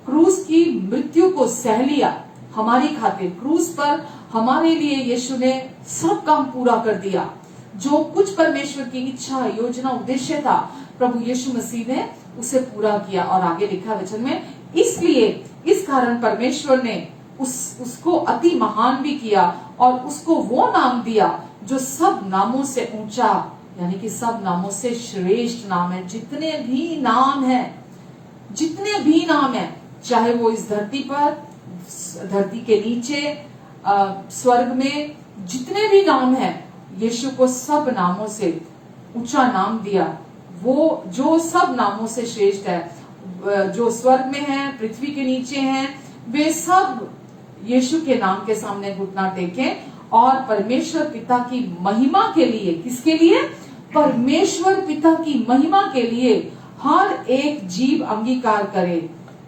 [SPEAKER 1] क्रूस की मृत्यु को सह लिया हमारी खातिर, क्रूस पर हमारे लिए यीशु ने सब काम पूरा कर दिया। जो कुछ परमेश्वर की इच्छा, योजना, उद्देश्य था, प्रभु यीशु मसीह ने उसे पूरा किया। और आगे लिखा वचन में, इसलिए इस कारण परमेश्वर ने उसको अति महान भी किया और उसको वो नाम दिया जो सब नामों से ऊंचा, यानी कि सब नामों से श्रेष्ठ नाम है। जितने भी नाम है, चाहे वो इस धरती पर, धरती के नीचे, स्वर्ग में, जितने भी नाम है, यीशु को सब नामों से ऊंचा नाम दिया। वो जो सब नामों से श्रेष्ठ है, जो स्वर्ग में है, पृथ्वी के नीचे हैं, वे सब यीशु के नाम के सामने घुटना टेकें और परमेश्वर पिता की महिमा के लिए, किसके लिए? परमेश्वर पिता की महिमा के लिए हर एक जीव अंगीकार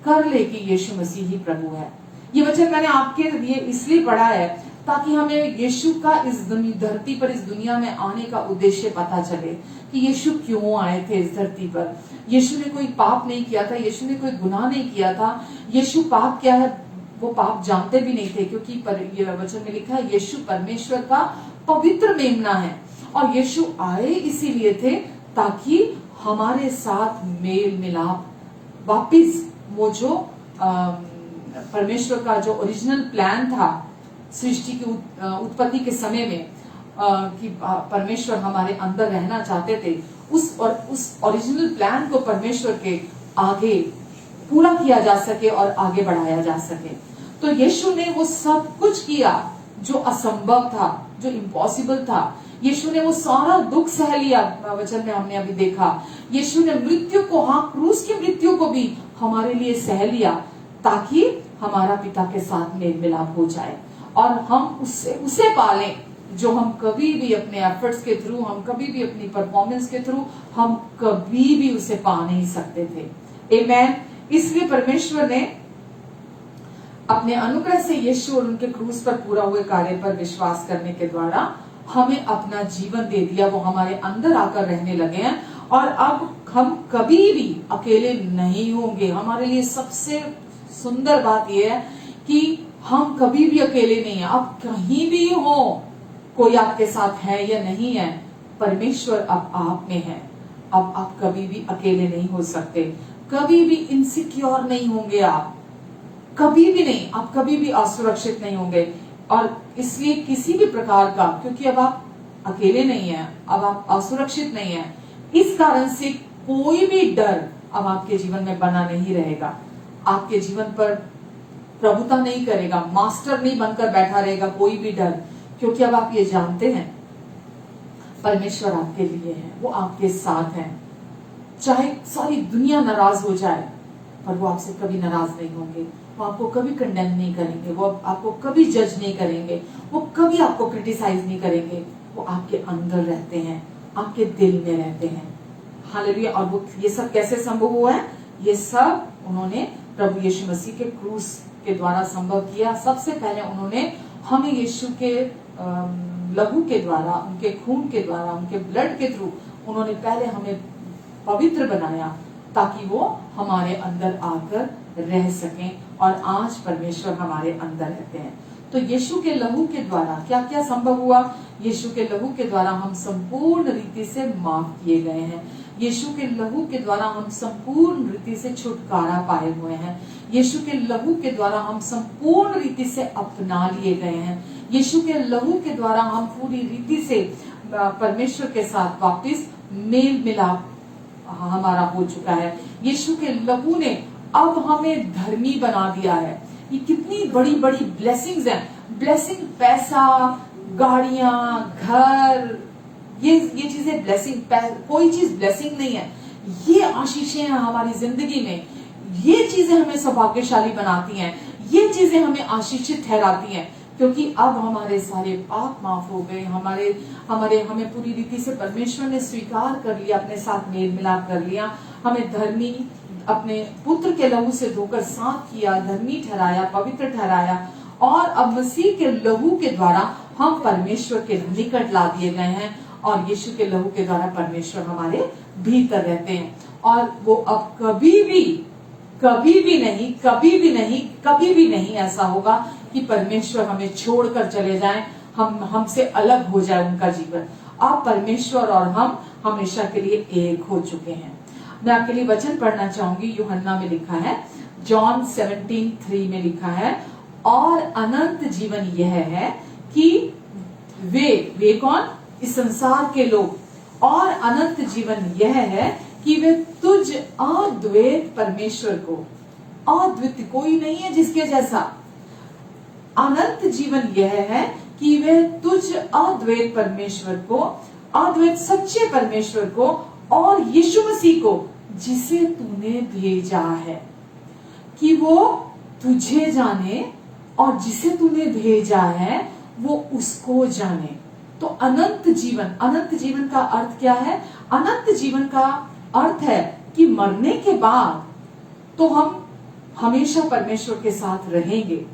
[SPEAKER 1] कर ले कि यीशु मसीह ही प्रभु है। ये वचन मैंने आपके लिए इसलिए पढ़ा है ताकि हमें यीशु का इस धरती पर, इस दुनिया में आने का उद्देश्य पता चले कि यीशु क्यों आए थे इस धरती पर। यीशु ने कोई पाप नहीं किया था, यीशु ने कोई गुनाह नहीं किया था। यीशु पाप क्या है वो पाप जानते भी नहीं थे, क्योंकि ये वचन में लिखा है यीशु परमेश्वर का पवित्र मेमना है और यीशु आए इसीलिए थे ताकि हमारे साथ मेल मिलाप वापिस, वो जो परमेश्वर का जो ओरिजिनल प्लान था सृष्टि की उत्पत्ति के समय में, कि परमेश्वर हमारे अंदर रहना चाहते थे, उस ओरिजिनल प्लान को परमेश्वर के आगे पूरा किया जा सके और आगे बढ़ाया जा सके। तो यीशु ने वो सब कुछ किया जो असंभव था, जो इम्पॉसिबल था। यीशु ने वो सारा दुख सह लिया, वचन में हमने अभी देखा। यीशु ने मृत्यु को, हाँ, क्रूस की मृत्यु को भी हमारे लिए सह लिया ताकि हमारा पिता के साथ मेल मिलाप हो जाए और हम उसे पालें जो हम कभी भी अपने एफर्ट्स के थ्रू, हम कभी भी अपनी परफॉर्मेंस के थ्रू, हम कभी भी उसे पा नहीं सकते थे। आमेन। इसलिए परमेश्वर ने अपने अनुग्रह से यीशु और उनके क्रूस पर पूरा हुए कार्य पर विश्वास करने के द्वारा हमें अपना जीवन दे दिया। वो हमारे अंदर आकर रहने लगे हैं और अब हम कभी भी अकेले नहीं होंगे। हमारे लिए सबसे सुंदर बात यह है कि हम कभी भी अकेले नहीं है। आप कहीं भी हो, कोई आपके साथ है या नहीं है, परमेश्वर अब आप में है। अब आप कभी भी अकेले नहीं हो सकते, कभी भी इनसिक्योर नहीं होंगे आप, कभी भी नहीं, आप कभी भी असुरक्षित नहीं होंगे। और इसलिए किसी भी प्रकार का, क्योंकि अब आप अकेले नहीं है, अब आप असुरक्षित नहीं है, इस कारण से कोई भी डर अब आपके जीवन में बना नहीं रहेगा। आपके जीवन पर प्रभुता नहीं करेगा, मास्टर नहीं बनकर बैठा रहेगा कोई भी डर, क्योंकि अब आप ये जानते हैं परमेश्वर आपके लिए है, वो आपके साथ है। चाहे सारी दुनिया नाराज हो जाए, पर वो आपसे कभी नाराज नहीं होंगे। वो आपको कभी कंडेम नहीं करेंगे, वो आपको कभी जज नहीं करेंगे, वो कभी आपको क्रिटिसाइज नहीं करेंगे। वो आपके अंदर रहते हैं, आपके दिल में रहते हैं। हालेलुया। और वो ये सब कैसे संभव हुआ है? ये सब उन्होंने प्रभु यीशु मसीह के क्रूस के द्वारा संभव किया। सबसे पहले उन्होंने हमें यीशु के लहू के द्वारा, उनके खून के द्वारा, उनके ब्लड के थ्रू उन्होंने पहले हमें पवित्र बनाया ताकि वो हमारे अंदर आकर रह सकें और आज परमेश्वर हमारे अंदर रहते हैं। तो यीशु के लहू के द्वारा क्या क्या संभव हुआ? यीशु के लहू के द्वारा हम संपूर्ण रीति से माफ किए गए हैं। यीशु के लहू के द्वारा हम संपूर्ण रीति से छुटकारा पाए हुए हैं। यीशु के लहू के द्वारा हम संपूर्ण रीति से अपना लिए गए हैं। यीशु के लहू के द्वारा हम पूरी रीति से परमेश्वर के साथ वापस मेल मिलाप हमारा हो चुका है। यीशु के लहू ने अब हमें धर्मी बना दिया है। ये कितनी बड़ी बड़ी ब्लेसिंग्स हैं। ब्लेसिंग, पैसा, गाड़ियां, घर, ये चीजें ब्लेसिंग, कोई चीज ब्लेसिंग नहीं है। ये आशीषें हैं हमारी जिंदगी में। ये चीजें हमें सौभाग्यशाली बनाती हैं, ये चीजें हमें आशीषित ठहराती हैं, क्योंकि अब हमारे सारे पाप माफ हो गए। हमें पूरी रीति से परमेश्वर ने स्वीकार कर लिया, अपने साथ मेल मिलाप कर लिया। हमें धर्मी अपने पुत्र के लहू से धोकर साफ किया, धर्मी ठहराया, पवित्र ठहराया। और अब मसीह के लहू के द्वारा हम परमेश्वर के निकट ला दिए गए हैं और यीशु के लहू के द्वारा परमेश्वर हमारे भीतर रहते हैं। और वो अब कभी भी नहीं ऐसा होगा कि परमेश्वर हमें छोड़कर चले जाएं, हमसे अलग हो जाए उनका जीवन। अब परमेश्वर और हम हमेशा के लिए एक हो चुके हैं। मैं आपके लिए वचन पढ़ना चाहूंगी। यूहन्ना में लिखा है, जॉन 17:3 में लिखा है, और अनंत जीवन यह है कि वे कौन? इस संसार के लोग। और अनंत जीवन यह है कि वे तुझ अद्वैत परमेश्वर को, अद्वितीय कोई नहीं है जिसके जैसा। अनंत जीवन यह है कि वे तुझ अद्वैत परमेश्वर को, अद्वैत सच्चे परमेश्वर को और यीशु मसीह को जिसे तूने भेजा है, कि वो तुझे जाने और जिसे तूने भेजा है वो उसको जाने। तो अनंत जीवन का अर्थ क्या है? अनंत जीवन का अर्थ है कि मरने के बाद तो हम हमेशा परमेश्वर के साथ रहेंगे,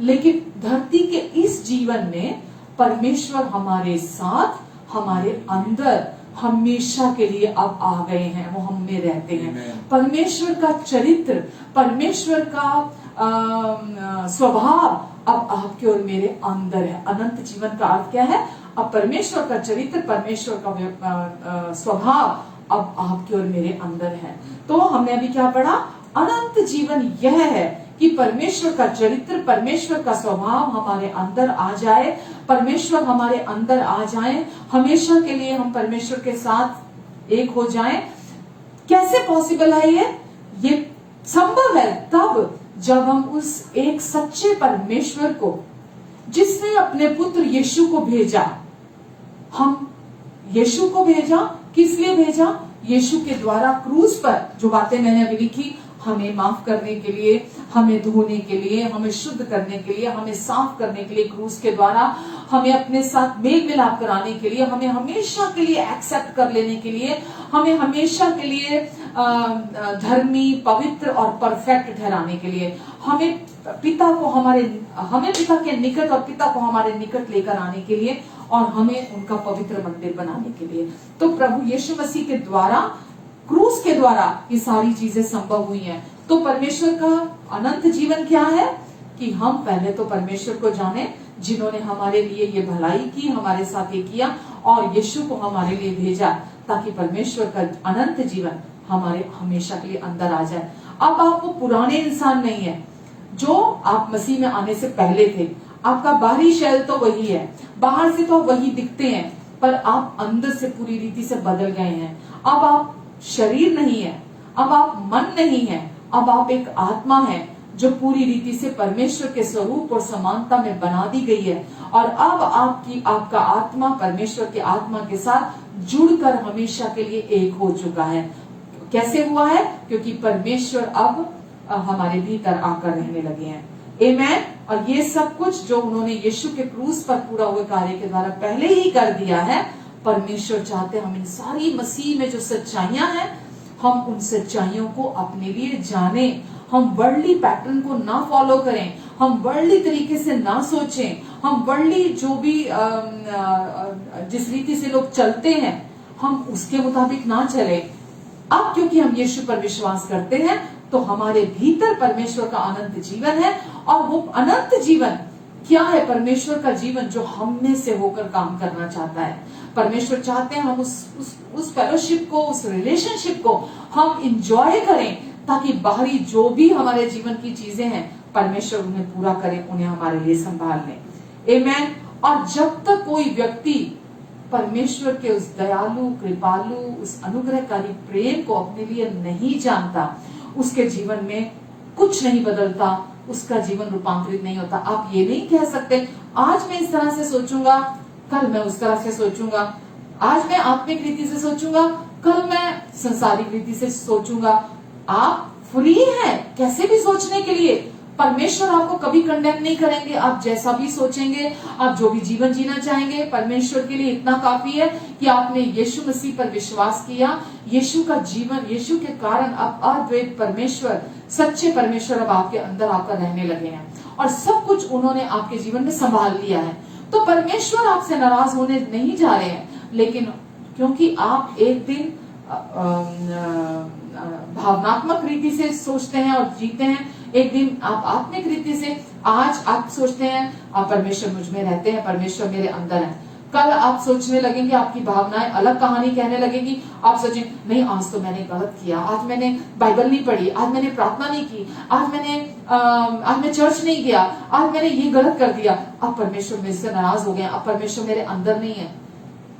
[SPEAKER 1] लेकिन धरती के इस जीवन में परमेश्वर हमारे साथ, हमारे अंदर हमेशा के लिए अब आ गए हैं। वो हम में रहते हैं। परमेश्वर का चरित्र, परमेश्वर का स्वभाव अब आपके और मेरे अंदर है। अनंत जीवन का अर्थ क्या है? अब परमेश्वर का चरित्र, परमेश्वर का स्वभाव अब आपके और मेरे अंदर है। तो हमने अभी क्या पढ़ा? अनंत जीवन यह है कि परमेश्वर का चरित्र, परमेश्वर का स्वभाव हमारे अंदर आ जाए, परमेश्वर हमारे अंदर आ जाए, हमेशा के लिए हम परमेश्वर के साथ एक हो जाएं। कैसे पॉसिबल है ये संभव है तब जब हम उस एक सच्चे परमेश्वर को, जिसने अपने पुत्र यीशु को भेजा, हम यीशु को भेजा, किस लिए भेजा? यीशु के द्वारा क्रूस पर जो बातें मैंने अभी लिखी, हमें माफ करने के लिए, हमें धोने के लिए, हमें शुद्ध करने के लिए, हमें साफ करने के लिए, क्रूस के द्वारा हमें अपने साथ मेल मिलाप कराने के लिए, हमें हमेशा के लिए एक्सेप्ट कर लेने के लिए, हमें हमेशा के लिए धर्मी, पवित्र और परफेक्ट ठहराने के लिए, हमें पिता के निकट और पिता को हमारे निकट लेकर आने के लिए, और हमें उनका पवित्र मंदिर बनाने के लिए। तो प्रभु यीशु मसीह के द्वारा, क्रूस के द्वारा ये सारी चीजें संभव हुई हैं। तो परमेश्वर का अनंत जीवन क्या है? कि हम पहले तो परमेश्वर को जाने, जिन्होंने हमारे लिए ये भलाई की, हमारे साथ ये किया, और यीशु को हमारे लिए भेजा, ताकि परमेश्वर का अनंत जीवन हमारे हमेशा के लिए अंदर आ जाए। अब आप वो पुराने इंसान नहीं है जो आप मसीह में आने से पहले थे। आपका बाहरी शैल तो वही है, बाहर से तो वही दिखते हैं, पर आप अंदर से पूरी रीति से बदल गए हैं। अब आप शरीर नहीं है, अब आप मन नहीं है, अब आप एक आत्मा है जो पूरी रीति से परमेश्वर के स्वरूप और समानता में बना दी गई है। और अब आपका आत्मा परमेश्वर के आत्मा के साथ जुड़कर हमेशा के लिए एक हो चुका है। कैसे हुआ है? क्योंकि परमेश्वर अब हमारे भीतर आकर रहने लगे हैं। आमेन। और ये सब कुछ जो उन्होंने यीशु के क्रूस पर पूरा हुए कार्य के द्वारा पहले ही कर दिया है, परमेश्वर चाहते हम इन सारी मसीह में जो सच्चाइयां हैं, हम उन सच्चाइयों को अपने लिए जाने, हम वर्ल्डली पैटर्न को ना फॉलो करें, हम वर्ल्डली तरीके से ना सोचें, हम वर्ल्डली जो भी जिस रीति से लोग चलते हैं हम उसके मुताबिक ना चले। अब क्योंकि हम यीशु पर विश्वास करते हैं तो हमारे भीतर परमेश्वर का अनंत जीवन है। और वो अनंत जीवन क्या है? परमेश्वर का जीवन जो हम में से होकर काम करना चाहता है। परमेश्वर चाहते हैं हम उस फेलोशिप को, उस रिलेशनशिप को हम इंजॉय करें, ताकि बाहरी जो भी हमारे जीवन की चीजें हैं परमेश्वर उन्हें पूरा करें, उन्हें हमारे लिए संभाल लें। आमेन। और जब तक कोई व्यक्ति परमेश्वर के उस दयालु, कृपालु, उस अनुग्रहकारी प्रेम को अपने लिए नहीं जानता, उसके जीवन में कुछ नहीं बदलता, उसका जीवन रूपांतरित नहीं होता। आप ये नहीं कह सकते आज मैं इस तरह से सोचूंगा, कल मैं उस तरह से सोचूंगा, आज मैं आत्मिक रीति से सोचूंगा, कल मैं संसारिक रीति से सोचूंगा। आप फ्री हैं कैसे भी सोचने के लिए। परमेश्वर आपको कभी कंडेम नहीं करेंगे। आप जैसा भी सोचेंगे, आप जो भी जीवन जीना चाहेंगे, परमेश्वर के लिए इतना काफी है कि आपने यीशु मसीह पर विश्वास किया। यीशु का जीवन, यीशु के कारण अब अद्वैत परमेश्वर, सच्चे परमेश्वर अब आपके अंदर आकर रहने लगे हैं, और सब कुछ उन्होंने आपके जीवन में संभाल लिया है। तो परमेश्वर आपसे नाराज होने नहीं जा रहे हैं, लेकिन क्योंकि आप एक दिन भावनात्मक रीति से सोचते हैं और जीते हैं, एक दिन आप आत्मिक रीति से, आज आप सोचते हैं आप परमेश्वर मुझ में रहते हैं, परमेश्वर मेरे अंदर है। कल आप सोचने लगेंगे, आपकी भावनाएं अलग कहानी कहने लगेंगी। आप सोचें नहीं आज तो मैंने गलत किया, आज मैंने बाइबल नहीं पढ़ी, आज मैंने प्रार्थना नहीं की, आज मैं चर्च नहीं गया, आज मैंने ये गलत कर दिया, अब परमेश्वर मेरे से नाराज हो गए, अब परमेश्वर मेरे अंदर नहीं है।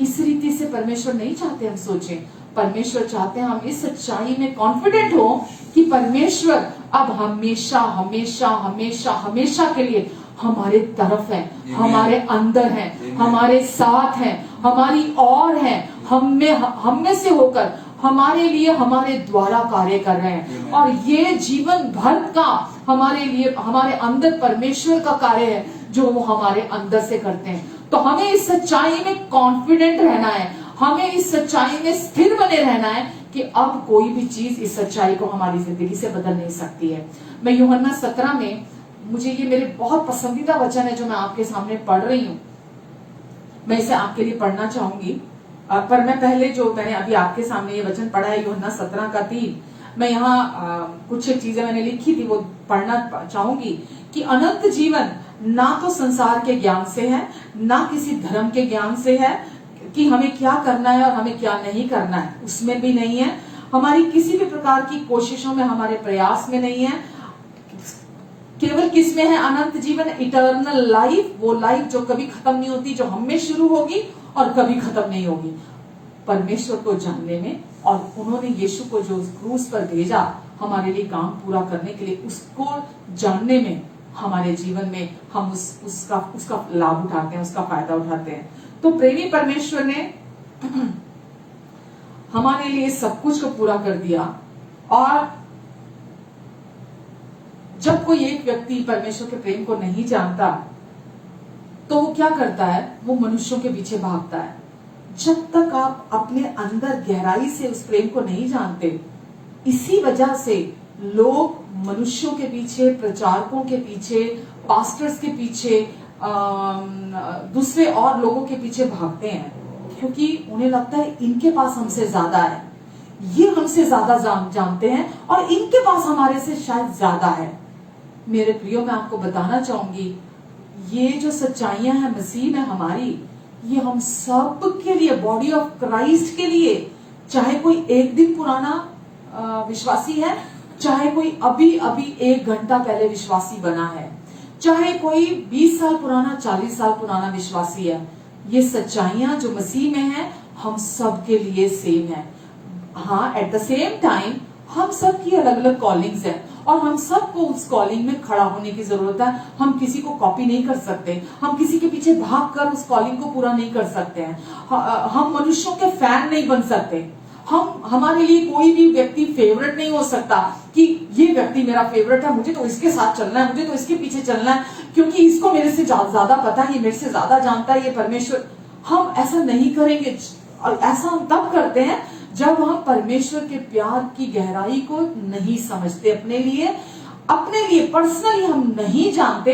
[SPEAKER 1] इस रीति से परमेश्वर नहीं चाहते हम सोचें। परमेश्वर चाहते हैं हम इस सच्चाई में कॉन्फिडेंट हो कि परमेश्वर अब हमेशा हमेशा हमेशा हमेशा के लिए हमारे तरफ है, हमारे अंदर है, हमारे साथ है, हमारी और है, हम में से होकर हमारे लिए, हमारे द्वारा कार्य कर रहे हैं। और ये जीवन भर का हमारे लिए, हमारे अंदर परमेश्वर का कार्य है जो वो हमारे अंदर से करते हैं। तो हमें इस सच्चाई में कॉन्फिडेंट रहना है, हमें इस सच्चाई में स्थिर बने रहना है कि अब कोई भी चीज इस सच्चाई को हमारी जिंदगी से बदल नहीं सकती है। मैं यूहन्ना 17 में, मुझे ये मेरे बहुत पसंदीदा वचन है जो मैं आपके सामने पढ़ रही हूँ, मैं इसे आपके लिए पढ़ना चाहूंगी। पर मैं पहले जो मैंने अभी आपके सामने ये वचन पढ़ा है यूहन्ना 17 का 3, मैं यहाँ कुछ एक चीजें मैंने लिखी थी वो पढ़ना चाहूंगी कि अनंत जीवन ना तो संसार के ज्ञान से है, ना किसी धर्म के ज्ञान से है कि हमें क्या करना है और हमें क्या नहीं करना है, उसमें भी नहीं है। हमारी किसी भी प्रकार की कोशिशों में, हमारे प्रयास में नहीं है। केवल किस में है? अनंत जीवन, इटर्नल लाइफ, वो लाइफ जो कभी खत्म नहीं होती, जो हम में शुरू होगी और कभी खत्म नहीं होगी, परमेश्वर को जानने में। और उन्होंने यीशु को जो क्रूस पर भेजा हमारे लिए काम पूरा करने के लिए, उसको जानने में हमारे जीवन में हम उसका लाभ उठाते हैं, उसका फायदा उठाते हैं। तो प्रेमी परमेश्वर ने हमारे लिए सब कुछ को पूरा कर दिया। और जब कोई एक व्यक्ति परमेश्वर के प्रेम को नहीं जानता तो वो क्या करता है? वो मनुष्यों के पीछे भागता है। जब तक आप अपने अंदर गहराई से उस प्रेम को नहीं जानते, इसी वजह से लोग मनुष्यों के पीछे, प्रचारकों के पीछे, पास्टर्स के पीछे, दूसरे और लोगों के पीछे भागते हैं, क्योंकि उन्हें लगता है इनके पास हमसे ज्यादा है, ये हमसे ज्यादा जानते हैं और इनके पास हमारे से शायद ज्यादा है। मेरे प्रियो, मैं आपको बताना चाहूंगी, ये जो सच्चाइयां हैं मसीह में हमारी, ये हम सब के लिए, बॉडी ऑफ क्राइस्ट के लिए, चाहे कोई एक दिन पुराना विश्वासी है, चाहे कोई अभी अभी 1 घंटा पहले विश्वासी बना है, चाहे कोई 20 साल पुराना, 40 साल पुराना विश्वासी है, ये सच्चाइयां जो मसीह में है हम सब के लिए सेम है। हाँ, एट द सेम टाइम हम सब की अलग अलग कॉलिंग्स है और हम सबको उस कॉलिंग में खड़ा होने की जरूरत है। हम किसी को कॉपी नहीं कर सकते, हम किसी के पीछे भागकर उस कॉलिंग को पूरा नहीं कर सकते हैं। हम मनुष्यों के फैन नहीं बन सकते। हमारे लिए कोई भी व्यक्ति फेवरेट नहीं हो सकता कि ये व्यक्ति मेरा फेवरेट है, मुझे तो इसके साथ चलना है, मुझे तो इसके पीछे चलना है, क्योंकि इसको मेरे से ज्यादा पता है, ये मेरे से ज्यादा जानता है, ये परमेश्वर। हम ऐसा नहीं करेंगे। और ऐसा हम तब करते हैं जब हम परमेश्वर के प्यार की गहराई को नहीं समझते, अपने लिए पर्सनली हम नहीं जानते,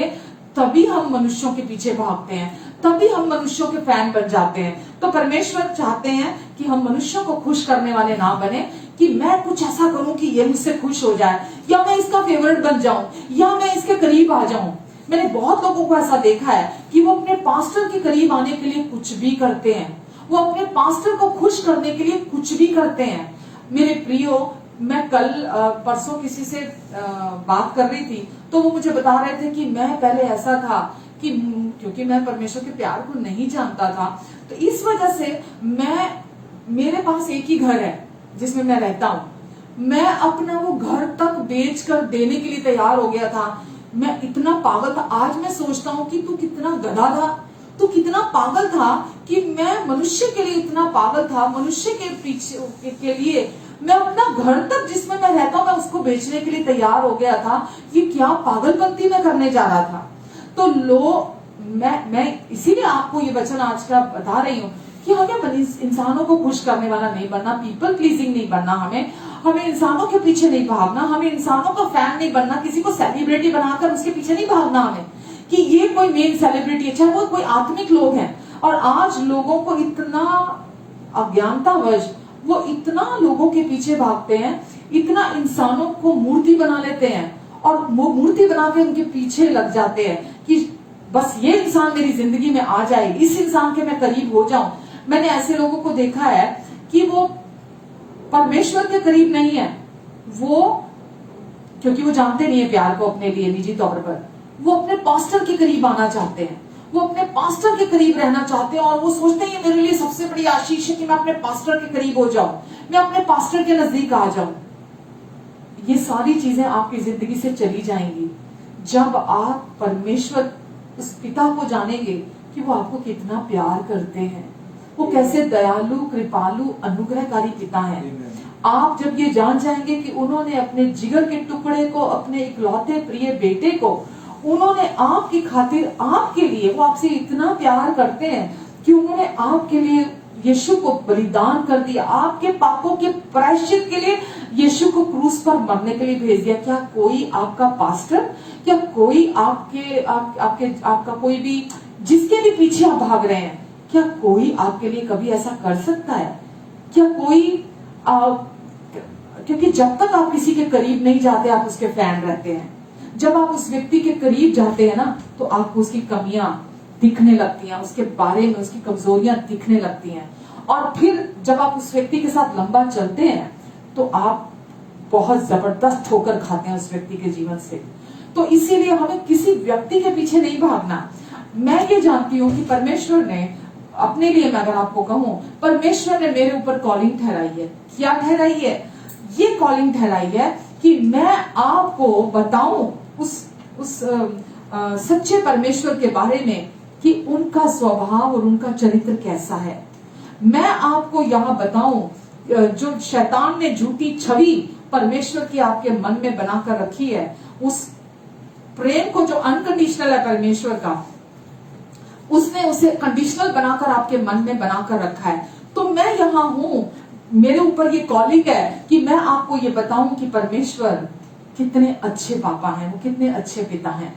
[SPEAKER 1] तभी हम मनुष्यों के पीछे भागते हैं, तभी हम मनुष्यों के फैन बन जाते हैं। तो परमेश्वर चाहते हैं कि हम मनुष्यों को खुश करने वाले ना बने, कि मैं कुछ ऐसा करूं कि ये मुझसे खुश हो जाए, या मैं इसका फेवरेट बन जाऊं, या मैं इसके करीब आ जाऊं। मैंने बहुत लोगों को ऐसा देखा है कि वो अपने पास्टर के करीब आने के लिए कुछ भी करते हैं, वो अपने पास्टर को खुश करने के लिए कुछ भी करते हैं। मेरे प्रियो, मैं कल परसों किसी से बात कर रही थी, तो वो मुझे बता रहे थे कि मैं पहले ऐसा था कि क्योंकि मैं परमेश्वर के प्यार को नहीं जानता था, तो इस वजह से मेरे पास एक ही घर है जिसमें मैं रहता हूँ। मैं अपना वो घर तक बेचकर देने के लिए तैयार हो गया था। मैं इतना पागल था। आज मैं सोचता हूँ कि तू कितना गधा था, तू कितना पागल था कि मैं मनुष्य के लिए इतना पागल था, मनुष्य के पीछे के लिए मैं अपना घर तक जिसमें मैं रहता हूँ मैं उसको बेचने के लिए तैयार हो गया था। ये क्या पागलपंती मैं करने जा रहा था। तो मैं इसीलिए आपको ये वचन आज का बता रही हूँ कि हमें इंसानों को खुश करने वाला नहीं बनना, पीपल प्लीजिंग नहीं बनना, हमें इंसानों के पीछे नहीं भागना, हमें इंसानों का फैन नहीं बनना, किसी को सेलिब्रिटी बनाकर उसके पीछे नहीं भागना हमें कि ये कोई मेन सेलिब्रिटी है, चाहे वो कोई आत्मिक लोग हैं। और आज लोगों को इतना अज्ञानतावश वो इतना लोगों के पीछे भागते हैं, इतना इंसानों को मूर्ति बना लेते हैं और वो मूर्ति बना के उनके पीछे लग जाते हैं कि बस ये इंसान मेरी जिंदगी में आ जाए, इस इंसान के मैं करीब हो जाऊं। मैंने ऐसे लोगों को देखा है कि वो परमेश्वर के करीब नहीं है, वो क्योंकि वो जानते नहीं है प्यार को अपने लिए निजी तौर पर, वो अपने पास्टर के करीब आना चाहते हैं, वो अपने पास्टर के करीब रहना चाहते हैं और वो सोचते हैं ये मेरे लिए सबसे बड़ी आशीष है कि मैं अपने पास्टर के करीब हो जाऊं, मैं अपने पास्टर के नजदीक आ जाऊं। ये सारी चीजें आपकी जिंदगी से चली जाएंगी जब आप परमेश्वर उस पिता को जानेंगे कि वो आपको कितना प्यार करते हैं, वो कैसे दयालु, कृपालु, अनुग्रहकारी पिता है। आप जब ये जान जाएंगे कि उन्होंने अपने जिगर के टुकड़े को, अपने इकलौते प्रिय बेटे को, उन्होंने आपकी खातिर, आपके लिए, वो आपसे इतना प्यार करते हैं कि उन्होंने आपके लिए यीशु को बलिदान कर दिया, आपके पापों के प्रायश्चित के लिए यीशु को क्रूस पर मरने के लिए भेज दिया। क्या कोई आपका पास्टर, क्या कोई आपका कोई भी, जिसके भी पीछे आप भाग रहे हैं, क्या कोई आपके लिए कभी ऐसा कर सकता है? क्या कोई क्योंकि जब तक आप किसी के करीब नहीं जाते आप उसके फैन रहते हैं। जब आप उस व्यक्ति के करीब जाते हैं ना, तो आपको उसकी कमियां दिखने लगती हैं, उसके बारे में उसकी कमजोरियां दिखने लगती हैं। और फिर जब आप उस व्यक्ति के साथ लंबा चलते हैं तो आप बहुत जबरदस्त ठोकर खाते हैं उस व्यक्ति के जीवन से। तो इसीलिए हमें किसी व्यक्ति के पीछे नहीं भागना। मैं ये जानती हूँ कि परमेश्वर ने अपने लिए, मैं अगर आपको कहूं, परमेश्वर ने मेरे ऊपर कॉलिंग ठहराई है। क्या ठहराई है? ये कॉलिंग ठहराई है कि मैं आपको बताऊं उस सच्चे परमेश्वर के बारे में कि उनका स्वभाव और उनका चरित्र कैसा है। मैं आपको यहाँ बताऊं जो शैतान ने झूठी छवि परमेश्वर की आपके मन में बनाकर रखी है, उस प्रेम को जो अनकंडीशनल है परमेश्वर का, उसने उसे कंडीशनल बनाकर आपके मन में बनाकर रखा है। तो मैं यहाँ हूं, मेरे ऊपर ये कॉलिंग है कि मैं आपको ये बताऊं कि परमेश्वर कितने अच्छे पापा हैं, वो कितने अच्छे पिता हैं,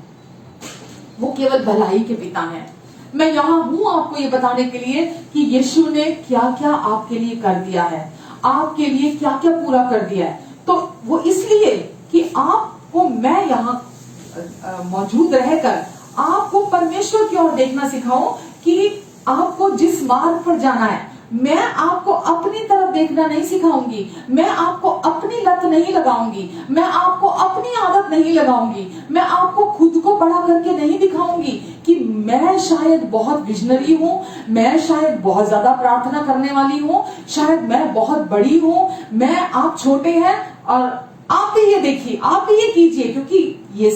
[SPEAKER 1] वो केवल भलाई के पिता हैं। मैं यहाँ हूं आपको ये बताने के लिए कि यीशु ने क्या क्या आपके लिए कर दिया है, आपके लिए क्या क्या पूरा कर दिया है। तो वो इसलिए कि आपको मैं यहाँ मौजूद रहकर आपको परमेश्वर की ओर देखना सिखाऊं कि आपको जिस मार्ग पर जाना है, मैं आपको अपनी तरफ देखना नहीं सिखाऊंगी, मैं आपको अपनी लत नहीं लगाऊंगी, मैं आपको अपनी आदत नहीं लगाऊंगी, मैं आपको खुद को बड़ा करके नहीं दिखाऊंगी कि मैं शायद बहुत विजनरी हूं, मैं शायद बहुत ज्यादा प्रार्थना करने वाली हूं, शायद मैं बहुत बड़ी हूं, मैं आप छोटे हैं और आप भी ये देखिए, आप भी ये कीजिए, क्योंकि ये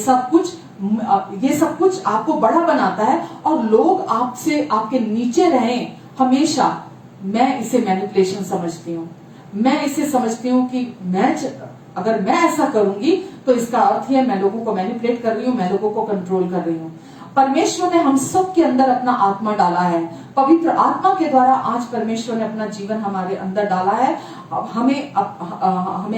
[SPEAKER 1] सब कुछ आपको बड़ा बनाता है और लोग आपसे आपके नीचे रहें हमेशा। मैं इसे मैनिपुलेशन समझती हूँ। मैं इसे समझती हूँ कि अगर मैं ऐसा करूंगी तो इसका अर्थ है मैं लोगों को मैनिपुलेट कर रही हूँ, मैं लोगों को कंट्रोल कर रही हूँ। परमेश्वर ने हम सब के अंदर अपना आत्मा डाला है। पवित्र आत्मा के द्वारा आज परमेश्वर ने अपना जीवन हमारे अंदर डाला है, हमें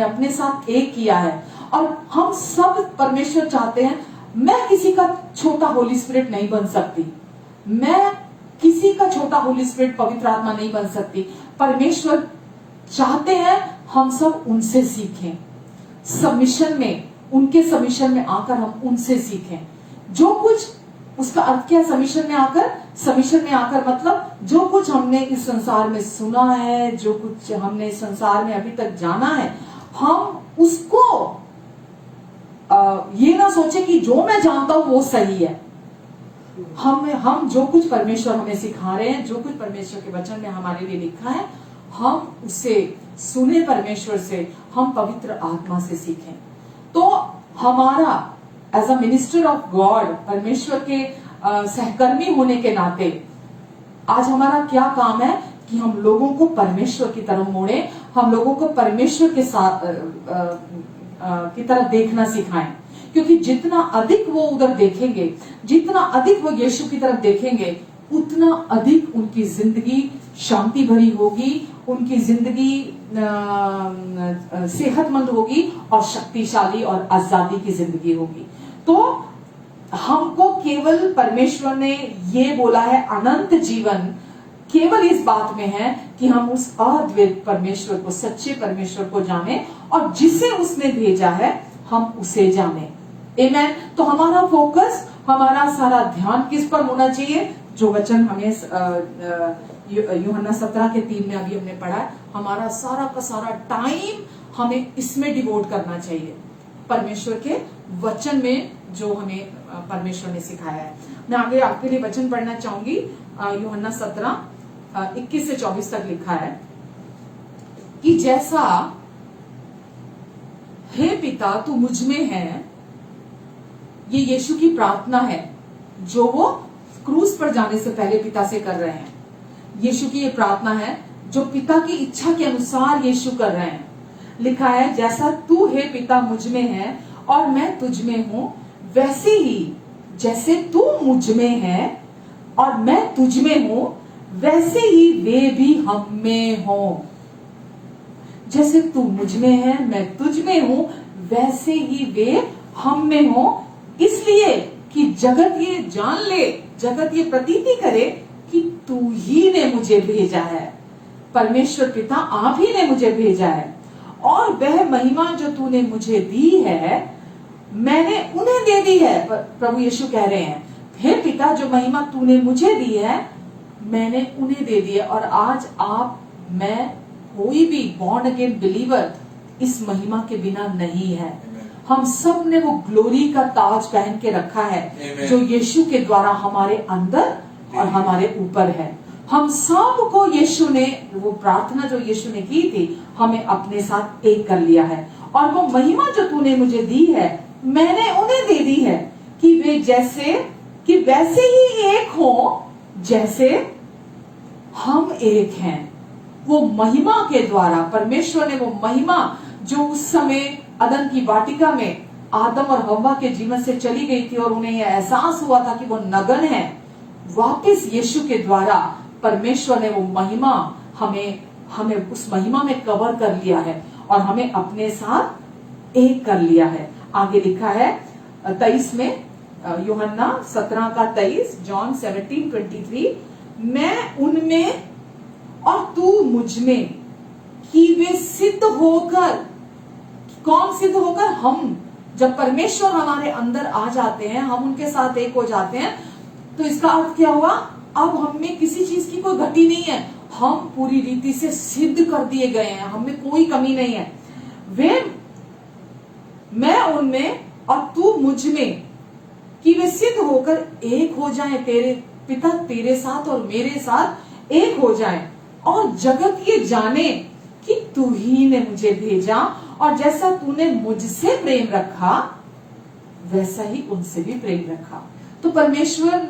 [SPEAKER 1] अपने साथ एक किया है। और हम सब परमेश्वर चाहते हैं, मैं किसी का छोटा होली स्पिरिट नहीं बन सकती, मैं किसी का छोटा होली स्पिरिट पवित्र आत्मा नहीं बन सकती। परमेश्वर चाहते हैं हम सब उनसे सीखें, सबमिशन में, उनके सबमिशन में आकर हम उनसे सीखें। जो कुछ, उसका अर्थ क्या है सबमिशन में आकर? सबमिशन में आकर मतलब जो कुछ हमने इस संसार में सुना है, जो कुछ हमने इस संसार में अभी तक जाना है, हम उसको ये ना सोचे कि जो मैं जानता हूं वो सही है। हम जो कुछ परमेश्वर हमें सिखा रहे हैं, जो कुछ परमेश्वर के वचन में हमारे लिए लिखा है, हम उसे सुने परमेश्वर से, हम पवित्र आत्मा से सीखें। तो हमारा as a minister of God, परमेश्वर के सहकर्मी होने के नाते आज हमारा क्या काम है कि हम लोगों को परमेश्वर की तरफ मोड़े, हम लोगों को परमेश्वर के साथ की तरफ देखना सिखाएं। क्योंकि जितना अधिक वो उधर देखेंगे, जितना अधिक वो यीशु की तरफ देखेंगे, उतना अधिक उनकी जिंदगी शांति भरी होगी, उनकी जिंदगी सेहतमंद होगी और शक्तिशाली और आजादी की जिंदगी होगी। तो हमको केवल परमेश्वर ने ये बोला है, अनंत जीवन केवल इस बात में है कि हम उस अद्वितीय परमेश्वर को, सच्चे परमेश्वर को जाने और जिसे उसने भेजा है हम उसे जाने। आमेन। तो हमारा फोकस, हमारा सारा ध्यान किस पर होना चाहिए? जो वचन हमें यूहन्ना 17:3 में अभी हमने पढ़ा है, हमारा सारा का सारा टाइम हमें इसमें डिवोट करना चाहिए, परमेश्वर के वचन में जो हमें परमेश्वर ने सिखाया है। मैं आगे आपके लिए वचन पढ़ना चाहूंगी। यूहन्ना 17:21 से 24 तक लिखा है कि जैसा हे पिता तू मुझ में है, ये यीशु की प्रार्थना है जो वो क्रूस पर जाने से पहले पिता से कर रहे हैं। यीशु की ये प्रार्थना है जो पिता की इच्छा के अनुसार यीशु कर रहे हैं। लिखा है, जैसा तू हे पिता मुझ में है और मैं तुझ में हूं, वैसे ही जैसे तू मुझ में है और मैं तुझ में हूं, वैसे ही वे भी हम में हों। जैसे तू मुझ में है, मैं तुझ में हूं, वैसे ही वे हम में हों, इसलिए कि जगत ये जान ले, जगत ये प्रतीति करे कि तू ही ने मुझे भेजा है। परमेश्वर पिता आप ही ने मुझे भेजा है और वह महिमा जो तूने मुझे दी है मैंने उन्हें दे दी है। प्रभु यीशु कह रहे हैं, हे पिता, जो महिमा तूने मुझे दी है मैंने उन्हें दे दी है। और आज आप, मैं, कोई भी बॉर्न अगेन बिलीवर इस महिमा के बिना नहीं है। हम सब ने वो ग्लोरी का ताज पहन के रखा है जो यीशु के द्वारा हमारे अंदर और हमारे ऊपर है। हम सब को यीशु ने, वो प्रार्थना जो यीशु ने की थी, हमें अपने साथ एक कर लिया है। और वो महिमा जो तूने मुझे दी है मैंने उन्हें दे दी है कि वे वैसे ही एक हो जैसे हम एक हैं। वो महिमा के द्वारा परमेश्वर ने, वो महिमा जो उस समय अदन की वाटिका में आदम और हव्वा के जीवन से चली गई थी और उन्हें यह एहसास हुआ था कि वो नगन है, वापस यीशु के द्वारा परमेश्वर ने वो महिमा हमें उस महिमा में कवर कर लिया है और हमें अपने साथ एक कर लिया है। आगे लिखा है 23 में, यूहन्ना 17 का 23, जॉन 17:23, मैं उनमें और तू मुझ में, कि वे सिद्ध होकर, कौन सिद्ध होकर? हम। जब परमेश्वर हमारे अंदर आ जाते हैं, हम उनके साथ एक हो जाते हैं, तो इसका अर्थ क्या हुआ? अब हम में किसी चीज की कोई घटी नहीं है, हम पूरी रीति से सिद्ध कर दिए गए हैं, हम में कोई कमी नहीं है। मैं उनमें और तू मुझ में, कि वे सिद्ध होकर एक हो जाएं, तेरे पिता तेरे साथ और मेरे साथ एक हो जाएं, और जगत ये जाने कि तू ही ने मुझे भेजा, और जैसा तूने मुझसे प्रेम रखा वैसा ही उनसे भी प्रेम रखा। तो परमेश्वर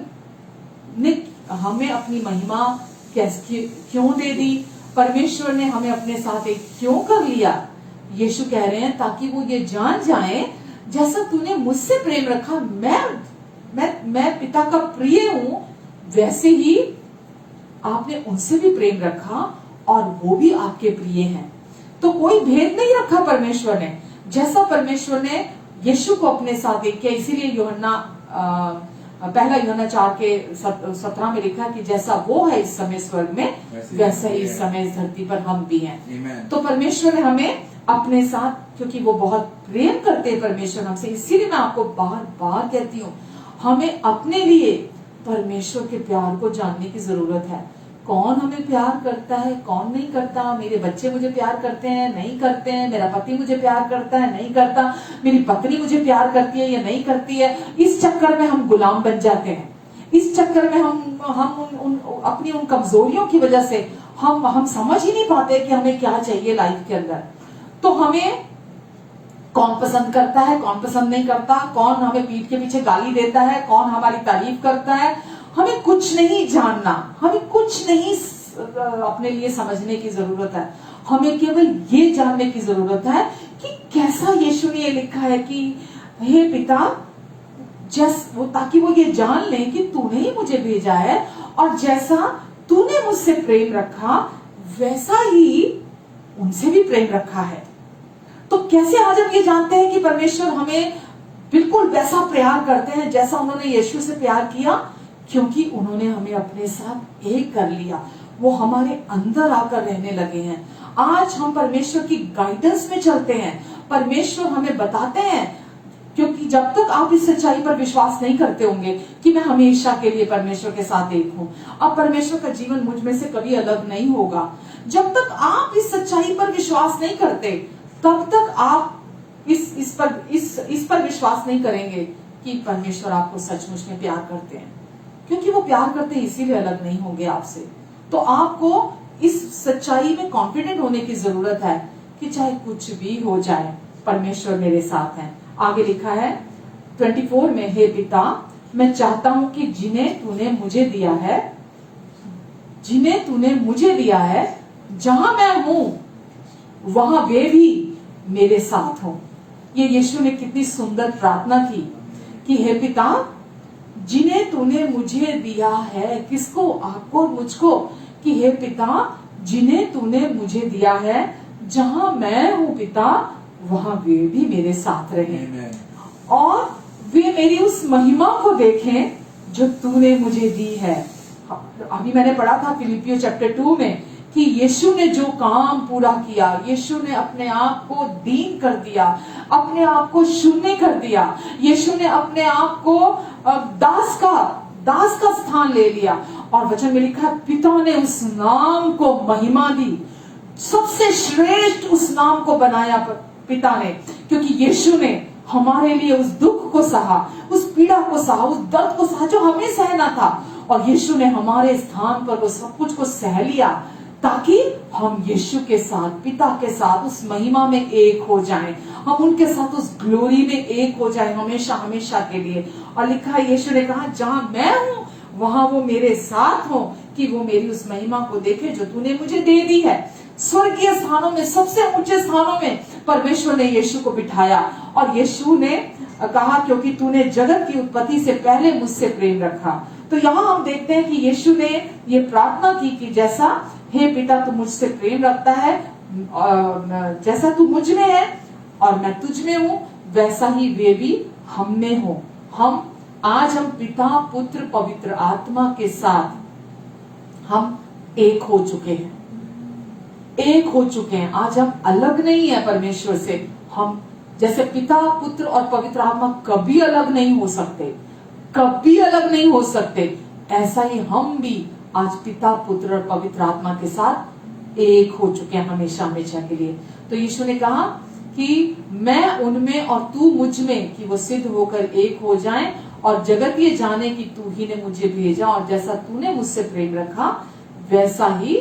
[SPEAKER 1] ने हमें अपनी महिमा क्यों दे दी? परमेश्वर ने हमें अपने साथ एक क्यों कर लिया? यीशु कह रहे हैं ताकि वो ये जान जाए, जैसा तूने मुझसे प्रेम रखा, मैं पिता का प्रिय हूं, वैसे ही आपने उनसे भी प्रेम रखा और वो भी आपके प्रिय हैं। तो कोई भेद नहीं रखा परमेश्वर ने। जैसा परमेश्वर ने यीशु को अपने साथ एक किया, इसीलिए पहला यूहन्ना 4:17 में लिखा कि जैसा वो है इस समय स्वर्ग में, वैसा ही इस समय इस धरती पर हम भी हैं। तो परमेश्वर ने हमें अपने साथ, क्योंकि वो बहुत प्रेम करते हैं परमेश्वर हमसे, इसीलिए मैं आपको बार बार कहती हूँ, हमें अपने लिए परमेश्वर के प्यार को जानने की जरूरत है। कौन हमें प्यार करता है, कौन नहीं करता? मेरे बच्चे मुझे प्यार करते हैं, नहीं करते हैं? मेरा पति मुझे प्यार करता है, नहीं करता? मेरी पत्नी मुझे प्यार करती है या नहीं करती है? इस चक्कर में हम गुलाम बन जाते हैं। इस चक्कर में हम अपनी उन कमजोरियों की वजह से हम समझ ही नहीं पाते कि हमें क्या चाहिए लाइफ के अंदर। तो हमें कौन पसंद करता है, कौन पसंद नहीं करता, कौन हमें पीठ के पीछे गाली देता है, कौन हमारी तारीफ करता है, हमें कुछ नहीं जानना, हमें कुछ नहीं अपने लिए समझने की जरूरत है। हमें केवल ये जानने की जरूरत है कि कैसा यीशु ने ये लिखा है कि हे पिता, वो ताकि वो ये जान लें कि तूने ही मुझे भेजा है, और जैसा तूने मुझसे प्रेम रखा वैसा ही उनसे भी प्रेम रखा है। तो कैसे आज हम ये जानते हैं कि परमेश्वर हमें बिल्कुल वैसा प्यार करते हैं जैसा उन्होंने यीशु से प्यार किया? क्योंकि उन्होंने हमें अपने साथ एक कर लिया, वो हमारे अंदर आकर रहने लगे हैं। आज हम परमेश्वर की गाइडेंस में चलते हैं, परमेश्वर हमें बताते हैं, क्योंकि जब तक आप इस सच्चाई पर विश्वास नहीं करते होंगे कि मैं हमेशा के लिए परमेश्वर के साथ एक हूं, अब परमेश्वर का जीवन मुझ में से कभी अलग नहीं होगा। जब तक आप इस सच्चाई पर विश्वास नहीं करते, तब तक आप इस पर विश्वास नहीं करेंगे कि परमेश्वर आपको सचमुच में प्यार करते हैं। क्योंकि वो प्यार करते हैं इसीलिए अलग नहीं होंगे आपसे। तो आपको इस सच्चाई में कॉन्फिडेंट होने की जरूरत है कि चाहे कुछ भी हो जाए, परमेश्वर मेरे साथ है। आगे लिखा है 24 में, हे पिता, मैं चाहता हूं कि जिन्हें तूने मुझे दिया है, जहां मैं हूं वहां वे भी मेरे साथ हो। ये यीशु ने कितनी सुंदर प्रार्थना की कि हे पिता, जिन्हें तूने मुझे दिया है, किसको? आपको और मुझको, कि हे पिता, जिन्हें तूने मुझे दिया है, जहां मैं हूं पिता, वहां वे भी मेरे साथ रहें, और वे मेरी उस महिमा को देखें जो तूने मुझे दी है। अभी मैंने पढ़ा था फिलिपियो चैप्टर 2 में कि यीशु ने जो काम पूरा किया, यीशु ने अपने आप को दीन कर दिया, अपने आप को शून्य कर दिया, यीशु ने अपने आप को दास का स्थान ले लिया। और वचन में लिखा है पिता ने उस नाम को महिमा दी, सबसे श्रेष्ठ उस नाम को बनाया पिता ने, क्योंकि यीशु ने हमारे लिए उस दुख को सहा, उस पीड़ा को सहा, उस दर्द को सहा जो हमें सहना था। और यीशु ने हमारे स्थान पर वो सब कुछ को सह लिया, ताकि हम यीशु के साथ, पिता के साथ उस महिमा में एक हो जाएं, हम उनके साथ उस ग्लोरी में एक हो जाएं हमेशा हमेशा के लिए। और लिखा है यीशु ने कहा जहां मैं हूं वहां वो मेरे साथ हो, कि वो मेरी उस महिमा को देखे जो तूने मुझे दे दी है। स्वर्गीय स्थानों में, सबसे ऊंचे स्थानों में परमेश्वर ने यीशु को बिठाया। और यीशु ने कहा क्योंकि तूने जगत की उत्पत्ति से पहले मुझसे प्रेम रखा। तो यहाँ हम देखते हैं कि यीशु ने ये प्रार्थना की कि जैसा हे पिता तू मुझसे प्रेम रखता है, जैसा तू मुझ में है और मैं तुझ में हूं, वैसा ही वे भी हम में हो। आज हम पिता पुत्र पवित्र आत्मा के साथ हम एक हो चुके हैं, एक हो चुके हैं। आज हम अलग नहीं है परमेश्वर से। हम जैसे पिता पुत्र और पवित्र आत्मा कभी अलग नहीं हो सकते, कभी अलग नहीं हो सकते, ऐसा ही हम भी आज पिता पुत्र और पवित्र आत्मा के साथ एक हो चुके हैं हमेशा हमेशा के लिए। तो यीशु ने कहा कि मैं उनमें और तू मुझ में, कि वो सिद्ध होकर एक हो जाएं और जगत ये जाने कि तू ही ने मुझे भेजा, और जैसा तूने मुझसे प्रेम रखा वैसा ही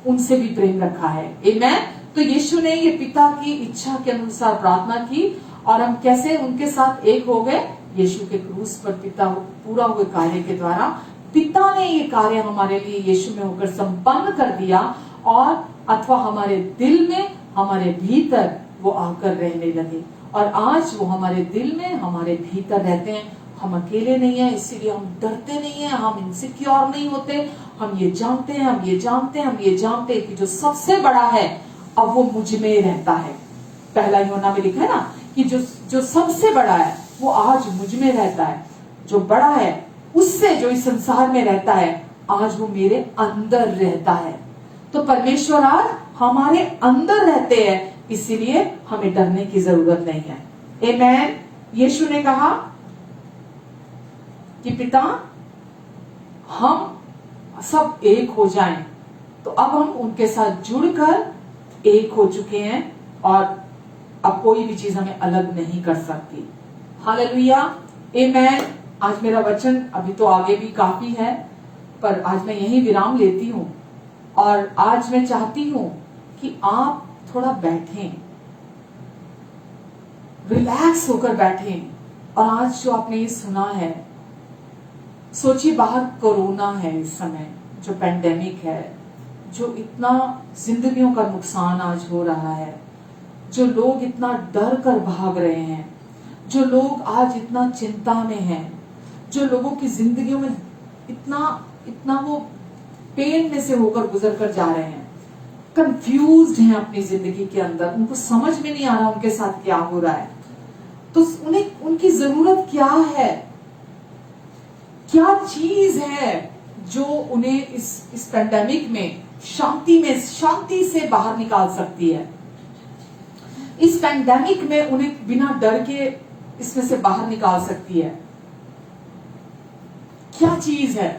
[SPEAKER 1] उनसे भी प्रेम रखा है। आमीन। तो यीशु ने ये पिता की इच्छा के अनुसार प्रार्थना की, और हम कैसे उनके साथ एक हो गए? यीशु के क्रूस पर पिता पूरा हुए कार्य के द्वारा पिता ने ये कार्य हमारे लिए यीशु में होकर संपन्न कर दिया, और अथवा हमारे दिल में, हमारे भीतर वो आकर रहने लगे। और आज वो हमारे दिल में, हमारे भीतर रहते हैं। हम अकेले नहीं है, इसीलिए हम डरते नहीं है, हम इनसिक्योर नहीं होते। हम ये जानते हैं कि जो सबसे बड़ा है अब वो मुझ में रहता है। पहला यूहन्ना में लिखा है ना कि जो सबसे बड़ा है वो आज मुझ में रहता है। जो बड़ा है उससे, जो इस संसार में रहता है, आज वो मेरे अंदर रहता है। तो परमेश्वर आज हमारे अंदर रहते हैं, इसीलिए हमें डरने की जरूरत नहीं है। आमीन। यीशु ने कहा कि पिता हम सब एक हो जाएं, तो अब हम उनके साथ जुड़कर एक हो चुके हैं, और अब कोई भी चीज हमें अलग नहीं कर सकती। हालेलुया। आमीन। आज मेरा वचन अभी तो आगे भी काफी है, पर आज मैं यही विराम लेती हूँ। और आज मैं चाहती हूँ कि आप थोड़ा बैठें, रिलैक्स होकर बैठें, और आज जो आपने ये सुना है, सोचिए बाहर कोरोना है, इस समय जो पेंडेमिक है, जो इतना जिंदगियों का नुकसान आज हो रहा है, जो लोग इतना डर कर भाग रहे हैं, जो लोग आज इतना चिंता में हैं, जो लोगों की जिंदगियों में इतना वो पेन में से होकर गुजर कर जा रहे हैं, कंफ्यूज्ड हैं अपनी जिंदगी के अंदर, उनको समझ में नहीं आ रहा उनके साथ क्या हो रहा है। तो उन्हें उनकी जरूरत क्या है, क्या चीज है जो उन्हें इस पेंडेमिक में शांति से बाहर निकाल सकती है। इस पेंडेमिक में उन्हें बिना डर के इसमें से बाहर निकाल सकती है। क्या चीज है?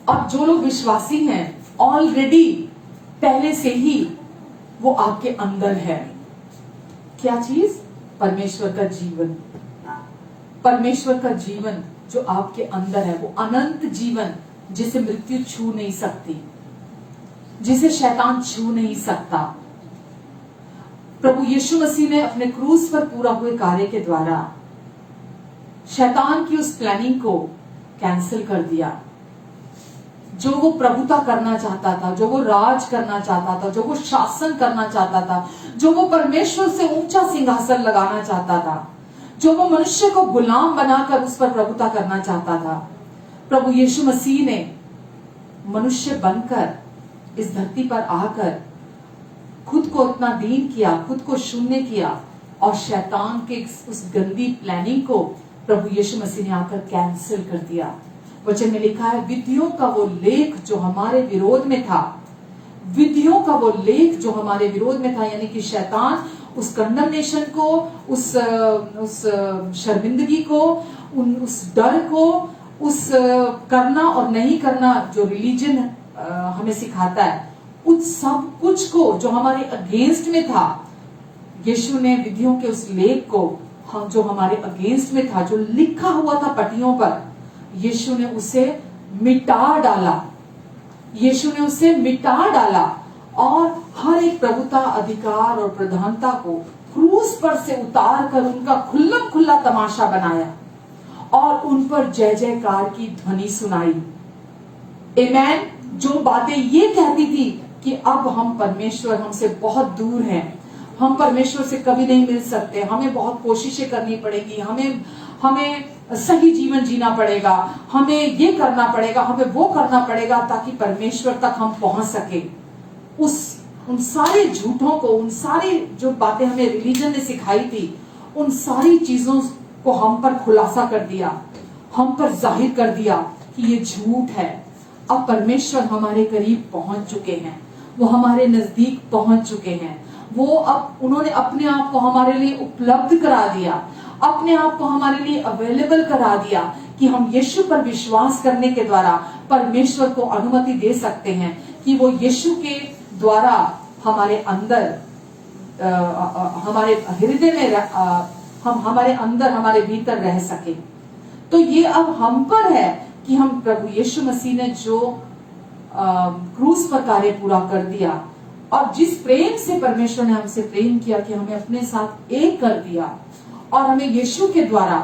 [SPEAKER 1] अब जो लोग विश्वासी हैं, ऑलरेडी पहले से ही वो आपके अंदर है। क्या चीज? परमेश्वर का जीवन। परमेश्वर का जीवन जो आपके अंदर है, वो अनंत जीवन, जिसे मृत्यु छू नहीं सकती, जिसे शैतान छू नहीं सकता। प्रभु यीशु मसीह ने अपने क्रूस पर पूरा हुए कार्य के द्वारा शैतान की उस प्लानिंग को कैंसिल कर दिया। जो वो प्रभुता करना चाहता था, जो वो राज करना चाहता था, जो वो शासन करना चाहता था, जो वो परमेश्वर से ऊंचा सिंहासन लगाना चाहता था, जो वो मनुष्य को गुलाम बनाकर उस पर प्रभुता करना चाहता था, प्रभु यीशु मसीह ने मनुष्य बनकर इस धरती पर आकर खुद को इतना दीन किया, खुद को शून्य किया, और शैतान के उस गंदी प्लानिंग को प्रभु यीशु मसीह ने आकर कैंसिल कर दिया। वचन में लिखा है, विधियों का वो लेख जो हमारे विरोध में था, विधियों का वो लेख जो हमारे विरोध में था, यानी कि शैतान उस कंडमनेशन को, उस शर्मिंदगी को, उस डर को, उस करना और नहीं करना जो रिलीजन हमें सिखाता है, उस सब कुछ को जो हमारे अगेंस्ट में था, यीशु ने विधियों के उस लेख को, जो हमारे अगेंस्ट में था, जो लिखा हुआ था पटियों पर, यीशु ने उसे मिटा डाला। यीशु ने उसे मिटा डाला और हर एक प्रभुता, अधिकार और प्रधानता को क्रूस पर से उतार कर उनका खुल्लम खुल्ला तमाशा बनाया और उन पर जय जयकार की ध्वनि सुनाई। आमेन। जो बातें ये कहती थी कि अब हम परमेश्वर हमसे बहुत दूर हैं, हम परमेश्वर से कभी नहीं मिल सकते, हमें बहुत कोशिशें करनी पड़ेगी, हमें सही जीवन जीना पड़ेगा, हमें ये करना पड़ेगा, हमें वो करना पड़ेगा ताकि परमेश्वर तक हम पहुंच सके। उन सारे झूठों को, उन सारी जो बातें हमें रिलीजन ने सिखाई थी, उन सारी चीजों को हम पर खुलासा कर दिया, हम पर जाहिर कर दिया कि ये झूठ है। अब परमेश्वर हमारे करीब पहुंच चुके हैं, वो हमारे नजदीक पहुंच चुके हैं। वो अब उन्होंने अपने आप को हमारे लिए उपलब्ध करा दिया, अपने आप को हमारे लिए अवेलेबल करा दिया कि हम यीशु पर विश्वास करने के द्वारा परमेश्वर को अनुमति दे सकते हैं कि वो यीशु के द्वारा हमारे अंदर, हमारे हृदय में, हमारे अंदर, हमारे भीतर रह सके। तो ये अब हम पर है कि हम प्रभु यीशु मसीह ने जो क्रूस पर कार्य पूरा कर दिया और जिस प्रेम से परमेश्वर ने हमसे प्रेम किया कि हमें अपने साथ एक कर दिया और हमें यीशु के द्वारा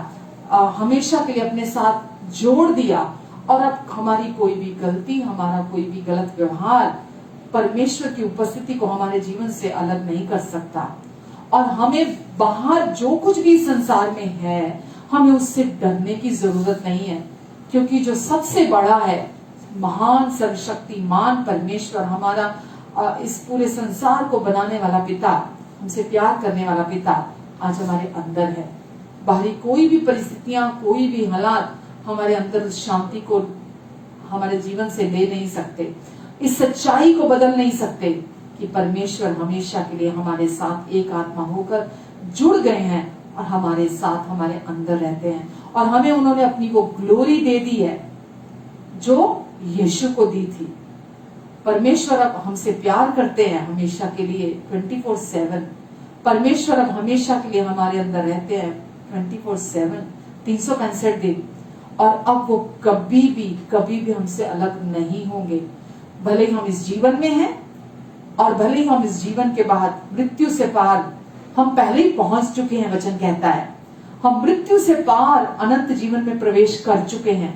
[SPEAKER 1] हमेशा के लिए अपने साथ जोड़ दिया, और अब हमारी कोई भी गलती, हमारा कोई भी गलत व्यवहार परमेश्वर की उपस्थिति को हमारे जीवन से अलग नहीं कर सकता। और हमें बाहर जो कुछ भी संसार में है, हमें उससे डरने की जरूरत नहीं है, क्योंकि जो सबसे बड़ा है, महान सर्वशक्तिमान परमेश्वर, हमारा इस पूरे संसार को बनाने वाला पिता, हमसे प्यार करने वाला पिता आज हमारे अंदर है। बाहरी कोई भी परिस्थितियां, कोई भी हालात हमारे अंदर उस शांति को हमारे जीवन से ले नहीं सकते, इस सच्चाई को बदल नहीं सकते कि परमेश्वर हमेशा के लिए हमारे साथ एक आत्मा होकर जुड़ गए हैं और हमारे साथ, हमारे अंदर रहते हैं। और हमें उन्होंने अपनी वो ग्लोरी दे दी है जो यीशु को दी थी। परमेश्वर अब हमसे प्यार करते हैं हमेशा के लिए 24/7। परमेश्वर अब हमेशा के लिए हमारे अंदर रहते हैं 24/7, 365 दिन, और अब वो कभी भी हमसे अलग नहीं होंगे। भले ही हम इस जीवन में हैं और भले ही हम इस जीवन के बाद मृत्यु से पार, हम पहले ही पहुंच चुके हैं। वचन कहता है हम मृत्यु से पार अनंत जीवन में प्रवेश कर चुके हैं।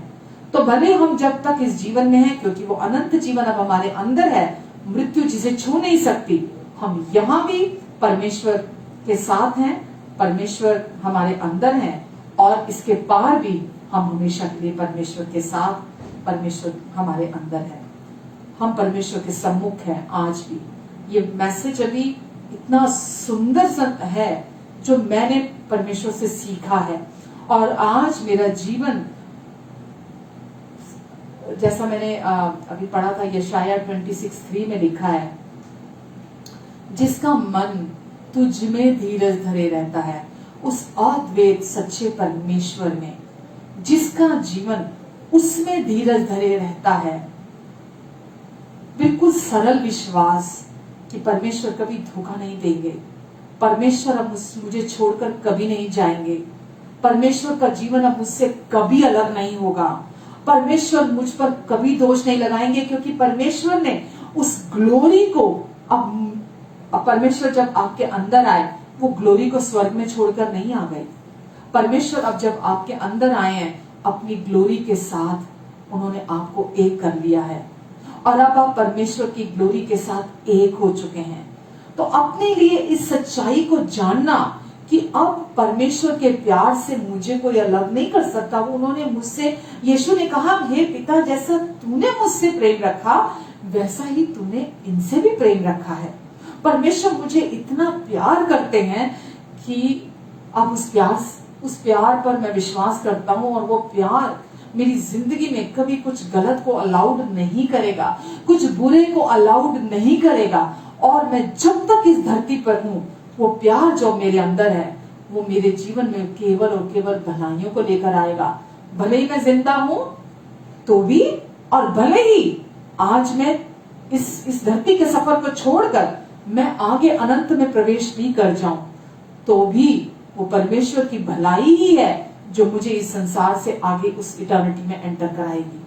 [SPEAKER 1] तो भले हम जब तक इस जीवन में हैं, क्योंकि वो अनंत जीवन अब हमारे अंदर है, मृत्यु जिसे छू नहीं सकती, हम यहाँ भी परमेश्वर के साथ हैं, परमेश्वर हमारे अंदर हैं, और इसके पार भी हम हमेशा के लिए परमेश्वर के साथ, परमेश्वर हमारे अंदर है, हम परमेश्वर के सम्मुख हैं आज भी। ये मैसेज अभी इतना सुंदर है जो मैंने परमेश्वर से सीखा है, और आज मेरा जीवन, जैसा मैंने अभी पढ़ा था, यशाया 26:3 में लिखा है, जिसका मन तुझ में धीरज धरे रहता है, उस अद्वैत सच्चे परमेश्वर में, जिसका जीवन उसमें धीरज धरे रहता है, बिल्कुल सरल विश्वास कि परमेश्वर कभी धोखा नहीं देंगे, परमेश्वर अब मुझे छोड़कर कभी नहीं जाएंगे, परमेश्वर का जीवन अब मुझसे कभी अलग नहीं होगा, परमेश्वर मुझ पर कभी दोष नहीं लगाएंगे, क्योंकि परमेश्वर ने उस ग्लोरी को, अब परमेश्वर जब आपके अंदर आए, वो ग्लोरी को स्वर्ग में छोड़कर नहीं आ गए। परमेश्वर अब जब आपके अंदर आए हैं, अपनी ग्लोरी के साथ उन्होंने आपको एक कर लिया है, और अब आप परमेश्वर की ग्लोरी के साथ एक हो चुके हैं। तो अपने लिए इस सच्चाई को जानना कि अब परमेश्वर के प्यार से मुझे कोई अलग नहीं कर सकता। वो उन्होंने मुझसे, यीशु ने कहा, हे पिता, जैसा तूने मुझसे प्रेम रखा वैसा ही तूने इनसे भी प्रेम रखा है। परमेश्वर मुझे इतना प्यार करते हैं कि अब उस प्यार पर मैं विश्वास करता हूँ, और वो प्यार मेरी जिंदगी में कभी कुछ गलत को अलाउड नहीं करेगा, कुछ बुरे को अलाउड नहीं करेगा। और मैं जब तक इस धरती पर हूँ, वो प्यार जो मेरे अंदर है वो मेरे जीवन में केवल और केवल भलाइयों को लेकर आएगा। भले ही मैं जिंदा हूँ तो भी, और भले ही आज मैं इस धरती के सफर को छोड़कर मैं आगे अनंत में प्रवेश भी कर जाऊं, तो भी वो परमेश्वर की भलाई ही है जो मुझे इस संसार से आगे उस इटर्निटी में एंटर कराएगी,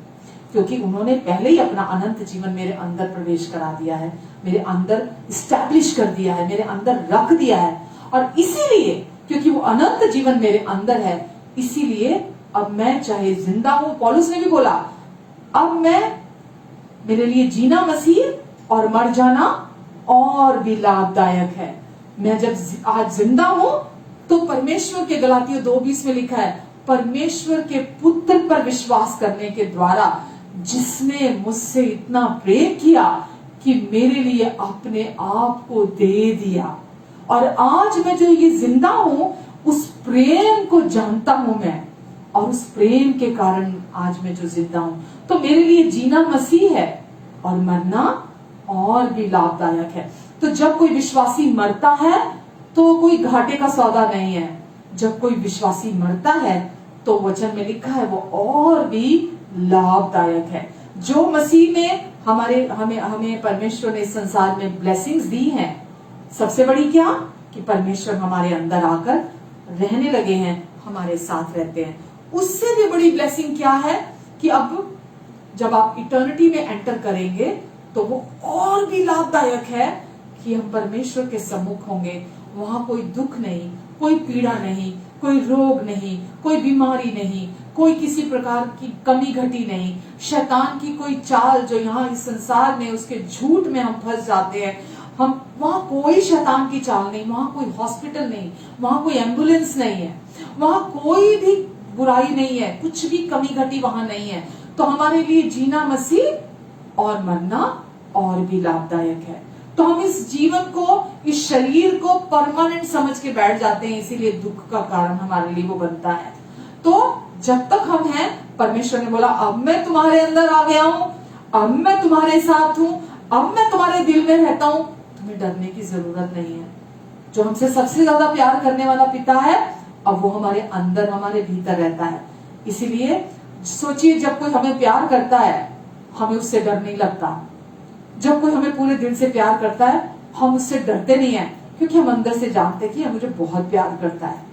[SPEAKER 1] क्योंकि उन्होंने पहले ही अपना अनंत जीवन मेरे अंदर प्रवेश करा दिया है, मेरे अंदर स्टैब्लिश कर दिया है, मेरे अंदर रख दिया है। और इसीलिए, क्योंकि वो अनंत जीवन मेरे अंदर है, इसीलिए अब मैं चाहे जिंदा हूं, पौलुस ने भी बोला, अब मैं, मेरे लिए जीना मसीह और मर जाना और भी लाभदायक है। मैं जब आज जिंदा हूं तो परमेश्वर के, गलातियों 2:20 में लिखा है, परमेश्वर के पुत्र पर विश्वास करने के द्वारा जिसने मुझसे इतना प्रेम किया कि मेरे लिए अपने आप को दे दिया। और आज मैं जो ये जिंदा हूं, उस प्रेम को जानता हूं मैं, और उस प्रेम के कारण आज मैं जो जिंदा हूं, तो मेरे लिए जीना मसीह है और मरना और भी लाभदायक है। तो जब कोई विश्वासी मरता है तो कोई घाटे का सौदा नहीं है। जब कोई विश्वासी मरता है तो वचन में लिखा है वो और भी लाभदायक है। जो मसीह में हमें परमेश्वर ने इस संसार में ब्लेसिंग्स दी हैं, सबसे बड़ी क्या, कि परमेश्वर हमारे अंदर आकर रहने लगे हैं, हमारे साथ रहते हैं। उससे भी बड़ी ब्लेसिंग क्या है कि अब जब आप इटर्निटी में एंटर करेंगे तो वो और भी लाभदायक है कि हम परमेश्वर के सम्मुख होंगे। वहां कोई दुख नहीं, कोई पीड़ा नहीं, कोई रोग नहीं, कोई बीमारी नहीं, कोई किसी प्रकार की कमी घटी नहीं, शैतान की कोई चाल जो यहाँ इस संसार में उसके झूठ में हम फंस जाते हैं, हम वहां कोई शैतान की चाल नहीं, वहां कोई हॉस्पिटल नहीं, वहां कोई एम्बुलेंस नहीं है, वहां कोई भी बुराई नहीं है, कुछ भी कमी घटी वहां नहीं है। तो हमारे लिए जीना मसीह और मरना और भी लाभदायक है। तो हम इस जीवन को, इस शरीर को परमानेंट समझ के बैठ जाते हैं, इसीलिए दुख का कारण हमारे लिए वो बनता है। तो जब तक हम हैं, परमेश्वर ने बोला अब मैं तुम्हारे अंदर आ गया हूं, अब मैं तुम्हारे साथ हूं, अब मैं तुम्हारे दिल में रहता हूं, तुम्हें डरने की जरूरत नहीं है। जो हमसे सबसे ज्यादा प्यार करने वाला पिता है, अब वो हमारे अंदर, हमारे भीतर रहता है। इसीलिए सोचिए, जब कोई हमें प्यार करता है हमें उससे डर नहीं लगता। जब कोई हमें पूरे दिल से प्यार करता है हम उससे डरते नहीं है, क्योंकि हम अंदर से जानते हैं कि मुझे बहुत प्यार करता है।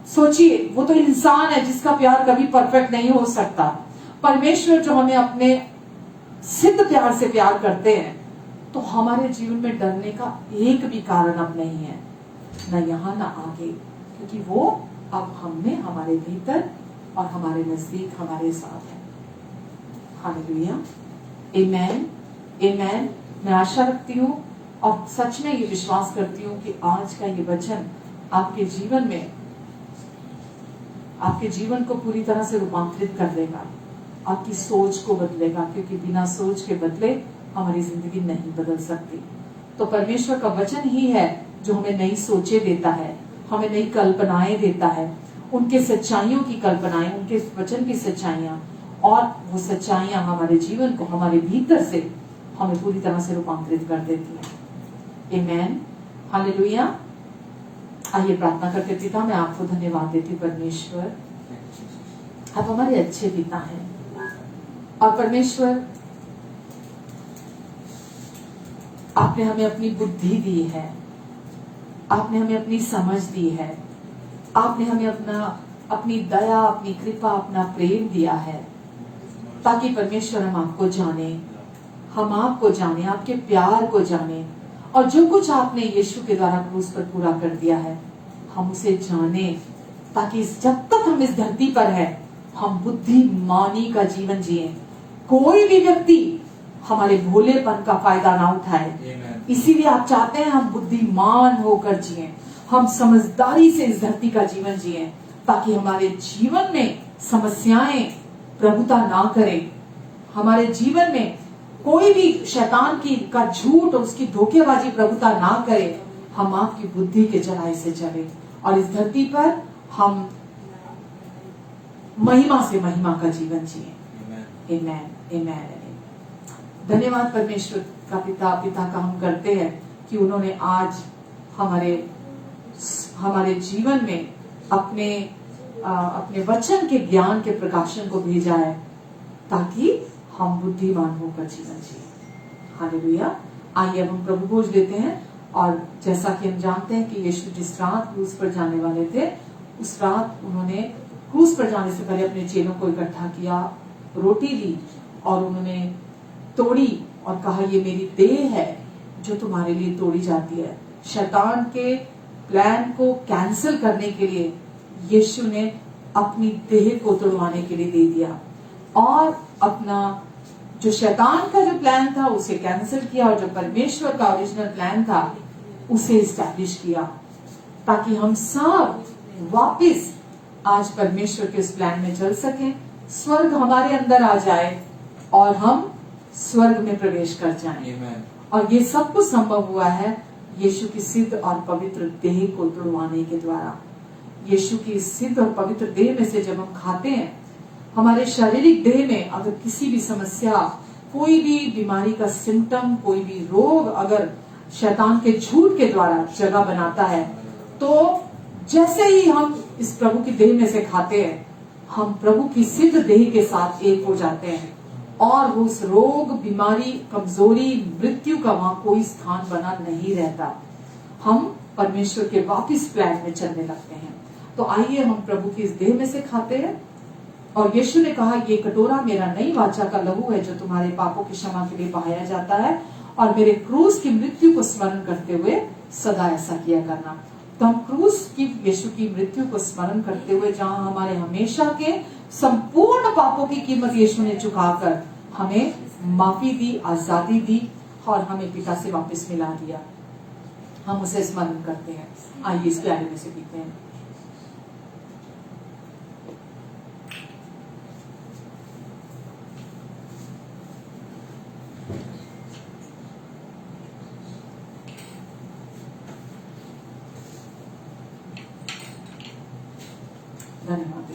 [SPEAKER 1] सोचिए, वो तो इंसान है जिसका प्यार कभी परफेक्ट नहीं हो सकता। परमेश्वर जो हमें अपने सिद्ध प्यार से प्यार करते हैं, तो हमारे जीवन में डरने का एक भी कारण अब नहीं है, न यहाँ न आगे, क्योंकि वो अब हमने हमारे भीतर और हमारे नजदीक हमारे साथ है। हालेलुया, आमेन, आमेन। मैं आशा रखती हूँ और सच में ये विश्वास करती हूँ कि आज का ये वचन आपके जीवन में, आपके जीवन को पूरी तरह से रूपांतरित कर देगा, आपकी सोच को बदलेगा, क्योंकि बिना सोच के बदले हमारी जिंदगी नहीं बदल सकती। तो परमेश्वर का वचन ही है जो हमें नई सोचें देता है, हमें नई कल्पनाएं देता है, उनके सच्चाइयों की कल्पनाएं, उनके वचन की सच्चाइयां, और वो सच्चाइयां हमारे जीवन को, हमारे भीतर से हमें पूरी तरह से रूपांतरित कर देती है। आमेन, हालेलुया। आइए प्रार्थना करते। पिता, मैं आपको धन्यवाद देती परमेश्वर, आप हमारे अच्छे पिता हैं। और परमेश्वर, आपने हमें अपनी बुद्धि दी है, आपने हमें अपनी समझ दी है, आपने हमें अपनी दया, अपनी कृपा, अपना प्रेम दिया है, ताकि परमेश्वर हम आपको जाने, हम आपको जाने, आपके प्यार को जाने, और जो कुछ आपने यीशु के द्वारा क्रूस पर पूरा कर दिया है हम उसे जाने, ताकि जब तक हम इस धरती पर है हम बुद्धिमानी का जीवन जिए, कोई भी व्यक्ति हमारे भोलेपन का फायदा ना उठाए। इसीलिए आप चाहते हैं हम बुद्धिमान होकर जिए, हम समझदारी से इस धरती का जीवन जिए, ताकि हमारे जीवन में समस्याएं प्रभुता ना करें, हमारे जीवन में कोई भी शैतान का झूठ और उसकी धोखेबाजी प्रभुता ना करे। हम आपकी बुद्धि के चराई से चले और इस धरती पर हम महिमा से महिमा का जीवन जिए।
[SPEAKER 2] Amen.
[SPEAKER 1] आमेन, आमेन। धन्यवाद परमेश्वर का पिता का हम करते हैं कि उन्होंने आज हमारे जीवन में अपने वचन के ज्ञान के प्रकाशन को भेजा है ताकि हम बुद्धिमान होकर जीवन जिए। हालेलुया। आइए अब हम प्रभु भोज लेते हैं। और जैसा कि हम जानते हैं कि यीशु जिस रात क्रूस पर जाने वाले थे, उस रात उन्होंने क्रूस पर जाने से पहले अपने चेलों को इकट्ठा किया, रोटी ली और उन्होंने तोड़ी और कहा, ये मेरी देह है जो तुम्हारे लिए तोड़ी जाती है। शैतान के प्लान को कैंसिल करने के लिए यीशु ने अपनी देह को तोड़वाने के लिए दे दिया और अपना जो शैतान का जो प्लान था उसे कैंसिल किया और जो परमेश्वर का ओरिजिनल प्लान था उसे इस्टेब्लिश किया, ताकि हम सब वापस आज परमेश्वर के उस प्लान में चल सकें, स्वर्ग हमारे अंदर आ जाए और हम स्वर्ग में प्रवेश कर जाएं। और ये सब कुछ संभव हुआ है यीशु की सिद्ध और पवित्र देह को तोड़वाने के द्वारा। यीशु की सिद्ध और पवित्र देह में से जब हम खाते हैं, हमारे शारीरिक देह में अगर किसी भी समस्या, कोई भी बीमारी का सिम्टम, कोई भी रोग अगर शैतान के झूठ के द्वारा जगह बनाता है, तो जैसे ही हम इस प्रभु की देह में से खाते हैं, हम प्रभु की सिद्ध देह के साथ एक हो जाते हैं और उस रोग, बीमारी, कमजोरी, मृत्यु का वहां कोई स्थान बना नहीं रहता। हम परमेश्वर के वापिस प्लान में चलने लगते हैं। तो आइए हम प्रभु की इस देह में से खाते हैं। और यीशु ने कहा, ये कटोरा मेरा नई वाचा का लहू है जो तुम्हारे पापों की क्षमा के लिए बहाया जाता है, और मेरे क्रूस की मृत्यु को स्मरण करते हुए सदा ऐसा किया करना। तो हम क्रूस की, यीशु की मृत्यु को स्मरण करते हुए, जहां हमारे हमेशा के संपूर्ण पापों की कीमत यीशु ने चुकाकर हमें माफी दी, आजादी दी और हमें पिता से वापस मिला दिया, हम उसे स्मरण करते हैं। आइए इस प्याले में से पीते हैं।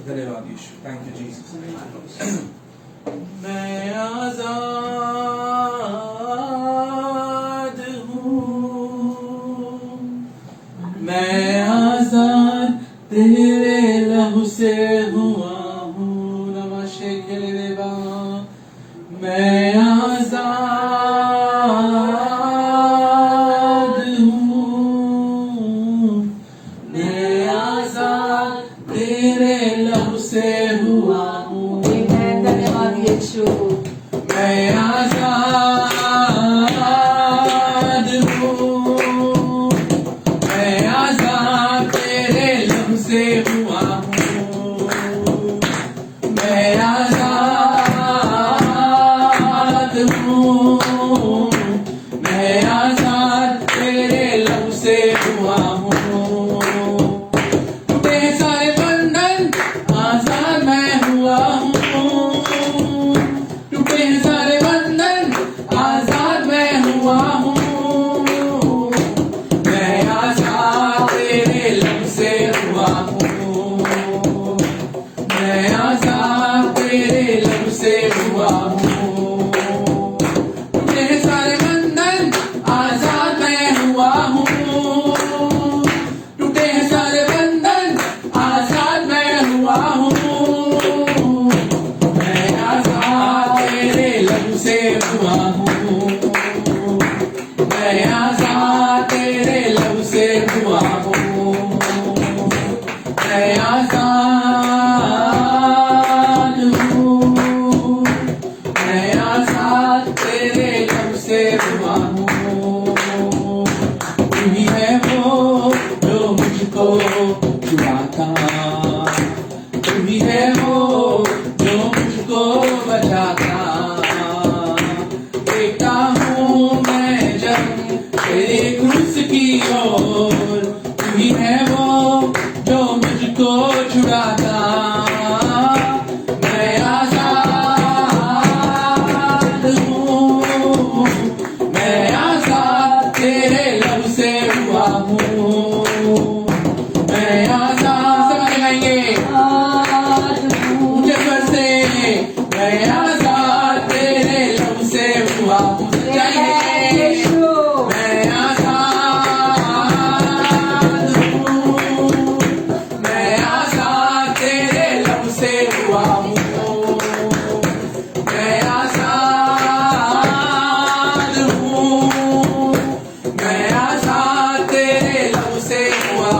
[SPEAKER 2] धन्यवाद यीशु। Thank you Jesus. मैं आजाद हूँ, मैं आजाद तेरे लहू से हुआ हूँ। नमस्ते खेले देवा। मैं आजाद हूँ, मैं आजाद तेरे लहू से हुआ हूँ।
[SPEAKER 1] धन्यवाद यीशु।
[SPEAKER 2] मैं आजाद हूँ, मैं आजाद तेरे लहू से हुआ हूँ। मैं आजाद हूँ, मैं आजाद तेरे लहू से हुआ हूँ।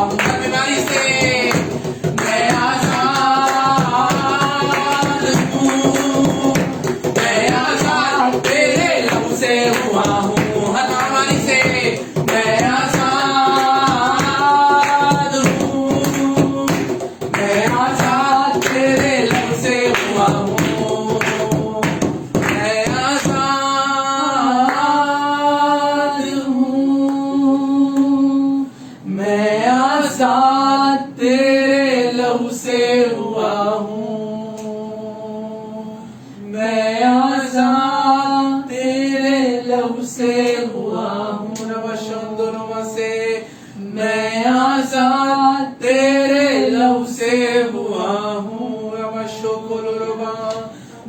[SPEAKER 2] हूँ हर बीमारी से मैं आजाद हूँ, मैं आजाद तेरे लहू से हुआ हूँ, हर बीमारी से मैं आजाद हूँ, मैं आजाद तेरे लहू से हुआ हूँ, मैं आजाद हूँ, मैं आजाद तेरे लहू से हुआ हूँ, मैं आजाद तेरे लहू से हुआ हूँ। दोनों से मैं आजाद तेरे लहू से हुआ हूँ,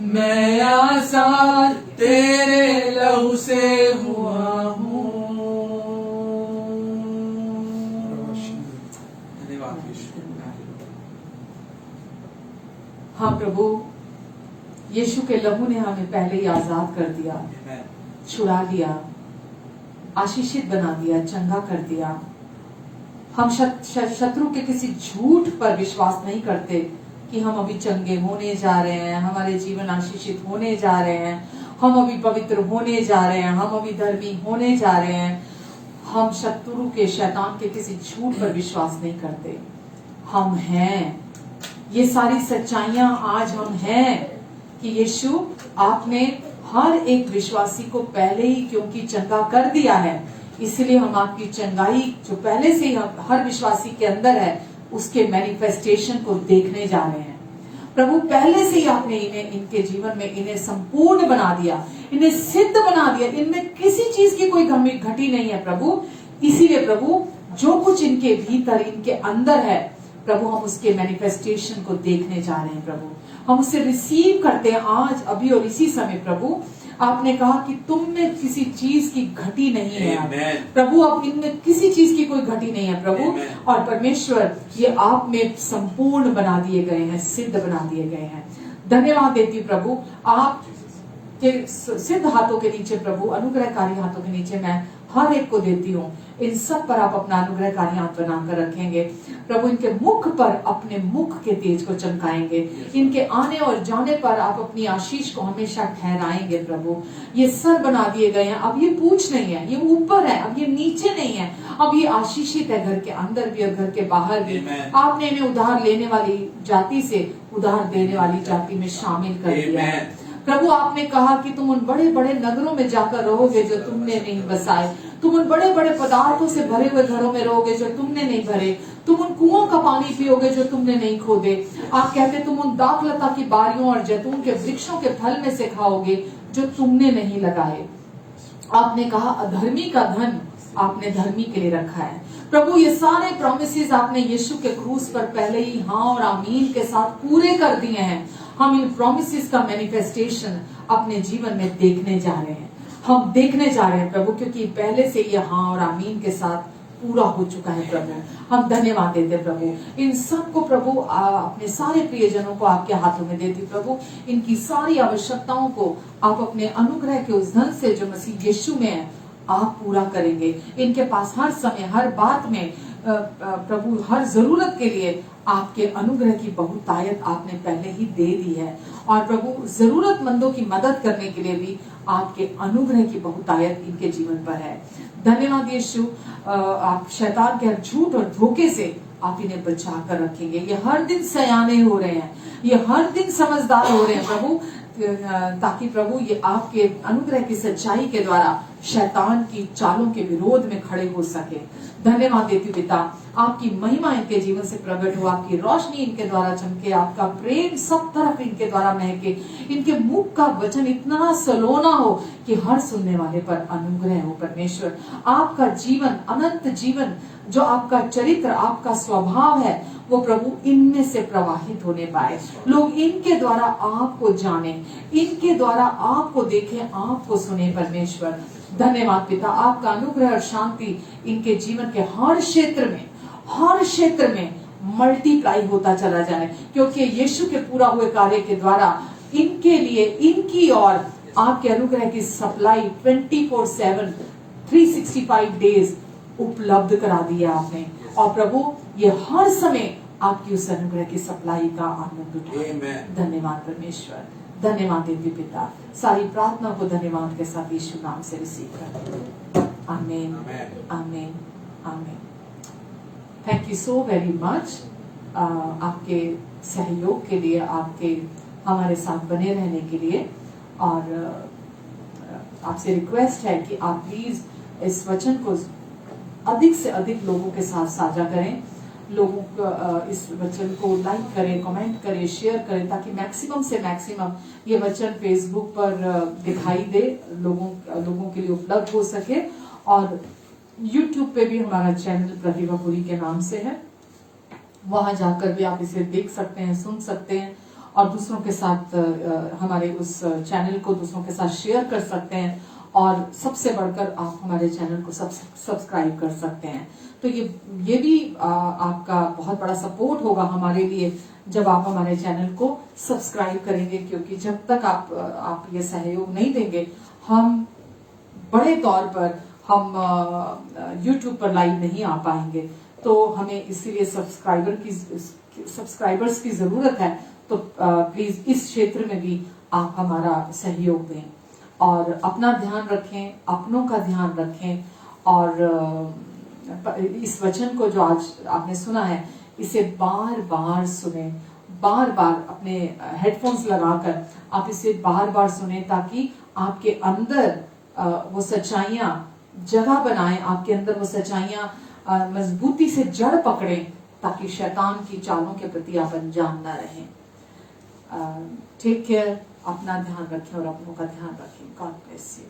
[SPEAKER 2] मैं आजाद तेरे लहू से हुआ हूँ। धन्यवाद यीशु।
[SPEAKER 1] हाँ प्रभु, यीशु के लहू ने हमें पहले ही आजाद कर दिया,
[SPEAKER 2] Amen.
[SPEAKER 1] छुड़ा लिया, आशीषित बना दिया, चंगा कर दिया। हम शत्रु के किसी झूठ पर विश्वास नहीं करते कि हम अभी चंगे होने जा रहे हैं, हमारे जीवन आशीषित होने जा रहे हैं, हम अभी पवित्र होने जा रहे हैं, हम अभी धर्मी होने जा रहे हैं। हम शत्रु के, शैतान के किसी झूठ पर विश्वास नहीं करते। हम हैं, ये सारी सच्चाइयां आज हम हैं कि यीशु आपने हर एक विश्वासी को पहले ही क्योंकि चंगा कर दिया है, इसलिए हम आपकी चंगाई जो पहले से ही हर विश्वासी के अंदर है उसके मैनिफेस्टेशन को देखने जा रहे हैं। प्रभु पहले से ही आपने इन्हें, इनके जीवन में इन्हें संपूर्ण बना दिया, इन्हें सिद्ध बना दिया, इनमें किसी चीज की कोई कमी घटी नहीं है प्रभु। इसीलिए प्रभु जो कुछ इनके भीतर, इनके अंदर है प्रभु, हम उसके मैनिफेस्टेशन को देखने जा रहे हैं प्रभु। हम उसे रिसीव करते हैं आज, अभी और इसी समय प्रभु। आपने कहा कि तुम में किसी चीज की घटी नहीं है प्रभु, अब इनमें किसी चीज की कोई घटी नहीं है प्रभु। और परमेश्वर ये आप में संपूर्ण बना दिए गए हैं, सिद्ध बना दिए गए हैं। धन्यवाद देती हूँ प्रभु, आप के सिद्ध हाथों के नीचे प्रभु, अनुग्रहकारी हाथों के नीचे मैं हर एक को देती हूँ। इन सब पर आप अपना अनुग्रहकारी हाथ बनाकर रखेंगे प्रभु। इनके मुख पर अपने मुख के तेज को चमकाएंगे, इनके आने और जाने पर आप अपनी आशीष को हमेशा ठहराएंगे प्रभु। ये सर बना दिए गए हैं, अब ये पूछ नहीं है, ये ऊपर है, अब ये नीचे नहीं है, अब ये आशीषित है, घर के अंदर भी और घर के बाहर भी। आपने इन्हें उधार लेने वाली जाति से उधार देने वाली जाति में शामिल कर दिया है प्रभु। आपने कहा कि तुम उन बड़े बड़े नगरों में जाकर रहोगे जो तुमने नहीं बसाए, तुम उन बड़े बड़े पदार्थों से भरे हुए घरों में रहोगे जो तुमने नहीं भरे, तुम उन कुओं का पानी पियोगे जो तुमने नहीं खोदे। आप कहते तुम उन दाखलता की बारियों और जैतून के वृक्षों के फल में से खाओगे जो तुमने नहीं लगाए। आपने कहा अधर्मी का धन आपने धर्मी के लिए रखा है प्रभु। ये सारे प्रॉमिसेस आपने यीशु के क्रूस पर पहले ही हाँ और आमीन के साथ पूरे कर दिए हैं। हम इन प्रॉमिसेस का मैनिफेस्टेशन अपने जीवन में देखने जा रहे हैं, हम देखने जा रहे हैं प्रभु, क्योंकि पहले से ये हाँ और आमीन के साथ पूरा हो चुका है प्रभु। हम धन्यवाद देते प्रभु। इन सब को प्रभु अपने सारे प्रियजनों को आपके हाथों में देती प्रभु। इनकी सारी आवश्यकताओं को आप अपने अनुग्रह के उस धन से जो मसीह यीशु में है आप पूरा करेंगे। इनके पास हर समय, हर बात में प्रभु, हर जरूरत के लिए आपके अनुग्रह की बहुतायत आपने पहले ही दे दी है। और प्रभु जरूरतमंदों की मदद करने के लिए भी आपके अनुग्रह की बहुतायत इनके जीवन पर है। धन्यवाद यीशु। आप शैतान के हर झूठ और धोखे से आप इन्हें बचा कर रखेंगे। ये हर दिन सयाने हो रहे हैं, ये हर दिन समझदार हो रहे हैं प्रभु, ताकि प्रभु ये आपके अनुग्रह की सच्चाई के द्वारा शैतान की चालों के विरोध में खड़े हो सके। धन्यवाद देती पिता, आपकी महिमा इनके जीवन से प्रकट हो, आपकी रोशनी इनके द्वारा चमके, आपका प्रेम सब तरफ इनके द्वारा महके, इनके मुख का वचन इतना सलोना हो कि हर सुनने वाले पर अनुग्रह हो। परमेश्वर आपका जीवन, अनंत जीवन, जो आपका चरित्र, आपका स्वभाव है, वो प्रभु इनमें से प्रवाहित होने पाए। लोग इनके द्वारा आपको जाने, इनके द्वारा आपको देखें, आपको सुने। परमेश्वर धन्यवाद पिता, आपका अनुग्रह और शांति इनके जीवन के हर क्षेत्र में मल्टीप्लाई होता चला जाए, क्योंकि यीशु के पूरा हुए कार्य के द्वारा इनके लिए, इनकी और आपके अनुग्रह की सप्लाई 24/7 365 डेज उपलब्ध करा दिया आपने। और प्रभु ये हर समय आपकी उस अनुग्रह की सप्लाई का आनंद उठाए।
[SPEAKER 2] Amen.
[SPEAKER 1] धन्यवाद परमेश्वर, धन्यवाद देवी पिता। सारी प्रार्थना को धन्यवाद के साथ यीशु नाम से रिसीव करते हैं। आमीन, आमीन, आमीन। Thank you so very much आपके सहयोग के लिए, आपके हमारे साथ बने रहने के लिए। और आपसे रिक्वेस्ट है कि आप प्लीज इस वचन को अधिक से अधिक लोगों के साथ साझा करें। लोगों को इस वचन को लाइक करें, कमेंट करें, शेयर करें, ताकि मैक्सिमम से मैक्सिमम ये वचन फेसबुक पर दिखाई दे, लोगों के लिए उपलब्ध हो सके। और यूट्यूब पे भी हमारा चैनल प्रतिभा पुरी के नाम से है, वहां जाकर भी आप इसे देख सकते हैं, सुन सकते हैं और दूसरों के साथ हमारे उस चैनल को दूसरों के साथ शेयर कर सकते हैं। और सबसे बढ़कर आप हमारे चैनल को सब्सक्राइब कर सकते हैं। तो ये भी आपका बहुत बड़ा सपोर्ट होगा हमारे लिए जब आप हमारे चैनल को सब्सक्राइब करेंगे, क्योंकि जब तक आप ये सहयोग नहीं देंगे, हम बड़े तौर पर हम YouTube पर लाइव नहीं आ पाएंगे। तो हमें इसीलिए सब्सक्राइबर्स की जरूरत है। तो प्लीज इस क्षेत्र में भी आप हमारा सहयोग दें और अपना ध्यान रखें, अपनों का ध्यान रखें। और इस वचन को जो आज आपने सुना है, इसे बार बार सुने, बार बार अपने हेडफोन्स लगाकर आप इसे बार बार सुने, ताकि आपके अंदर वो सच्चाइयां जगह बनाए, आपके अंदर वो सच्चाइयां मजबूती से जड़ पकड़े, ताकि शैतान की चालों के प्रति आप अनजान न रहें। टेक केयर, अपना ध्यान रखें और अपनों का ध्यान रखें। God bless you.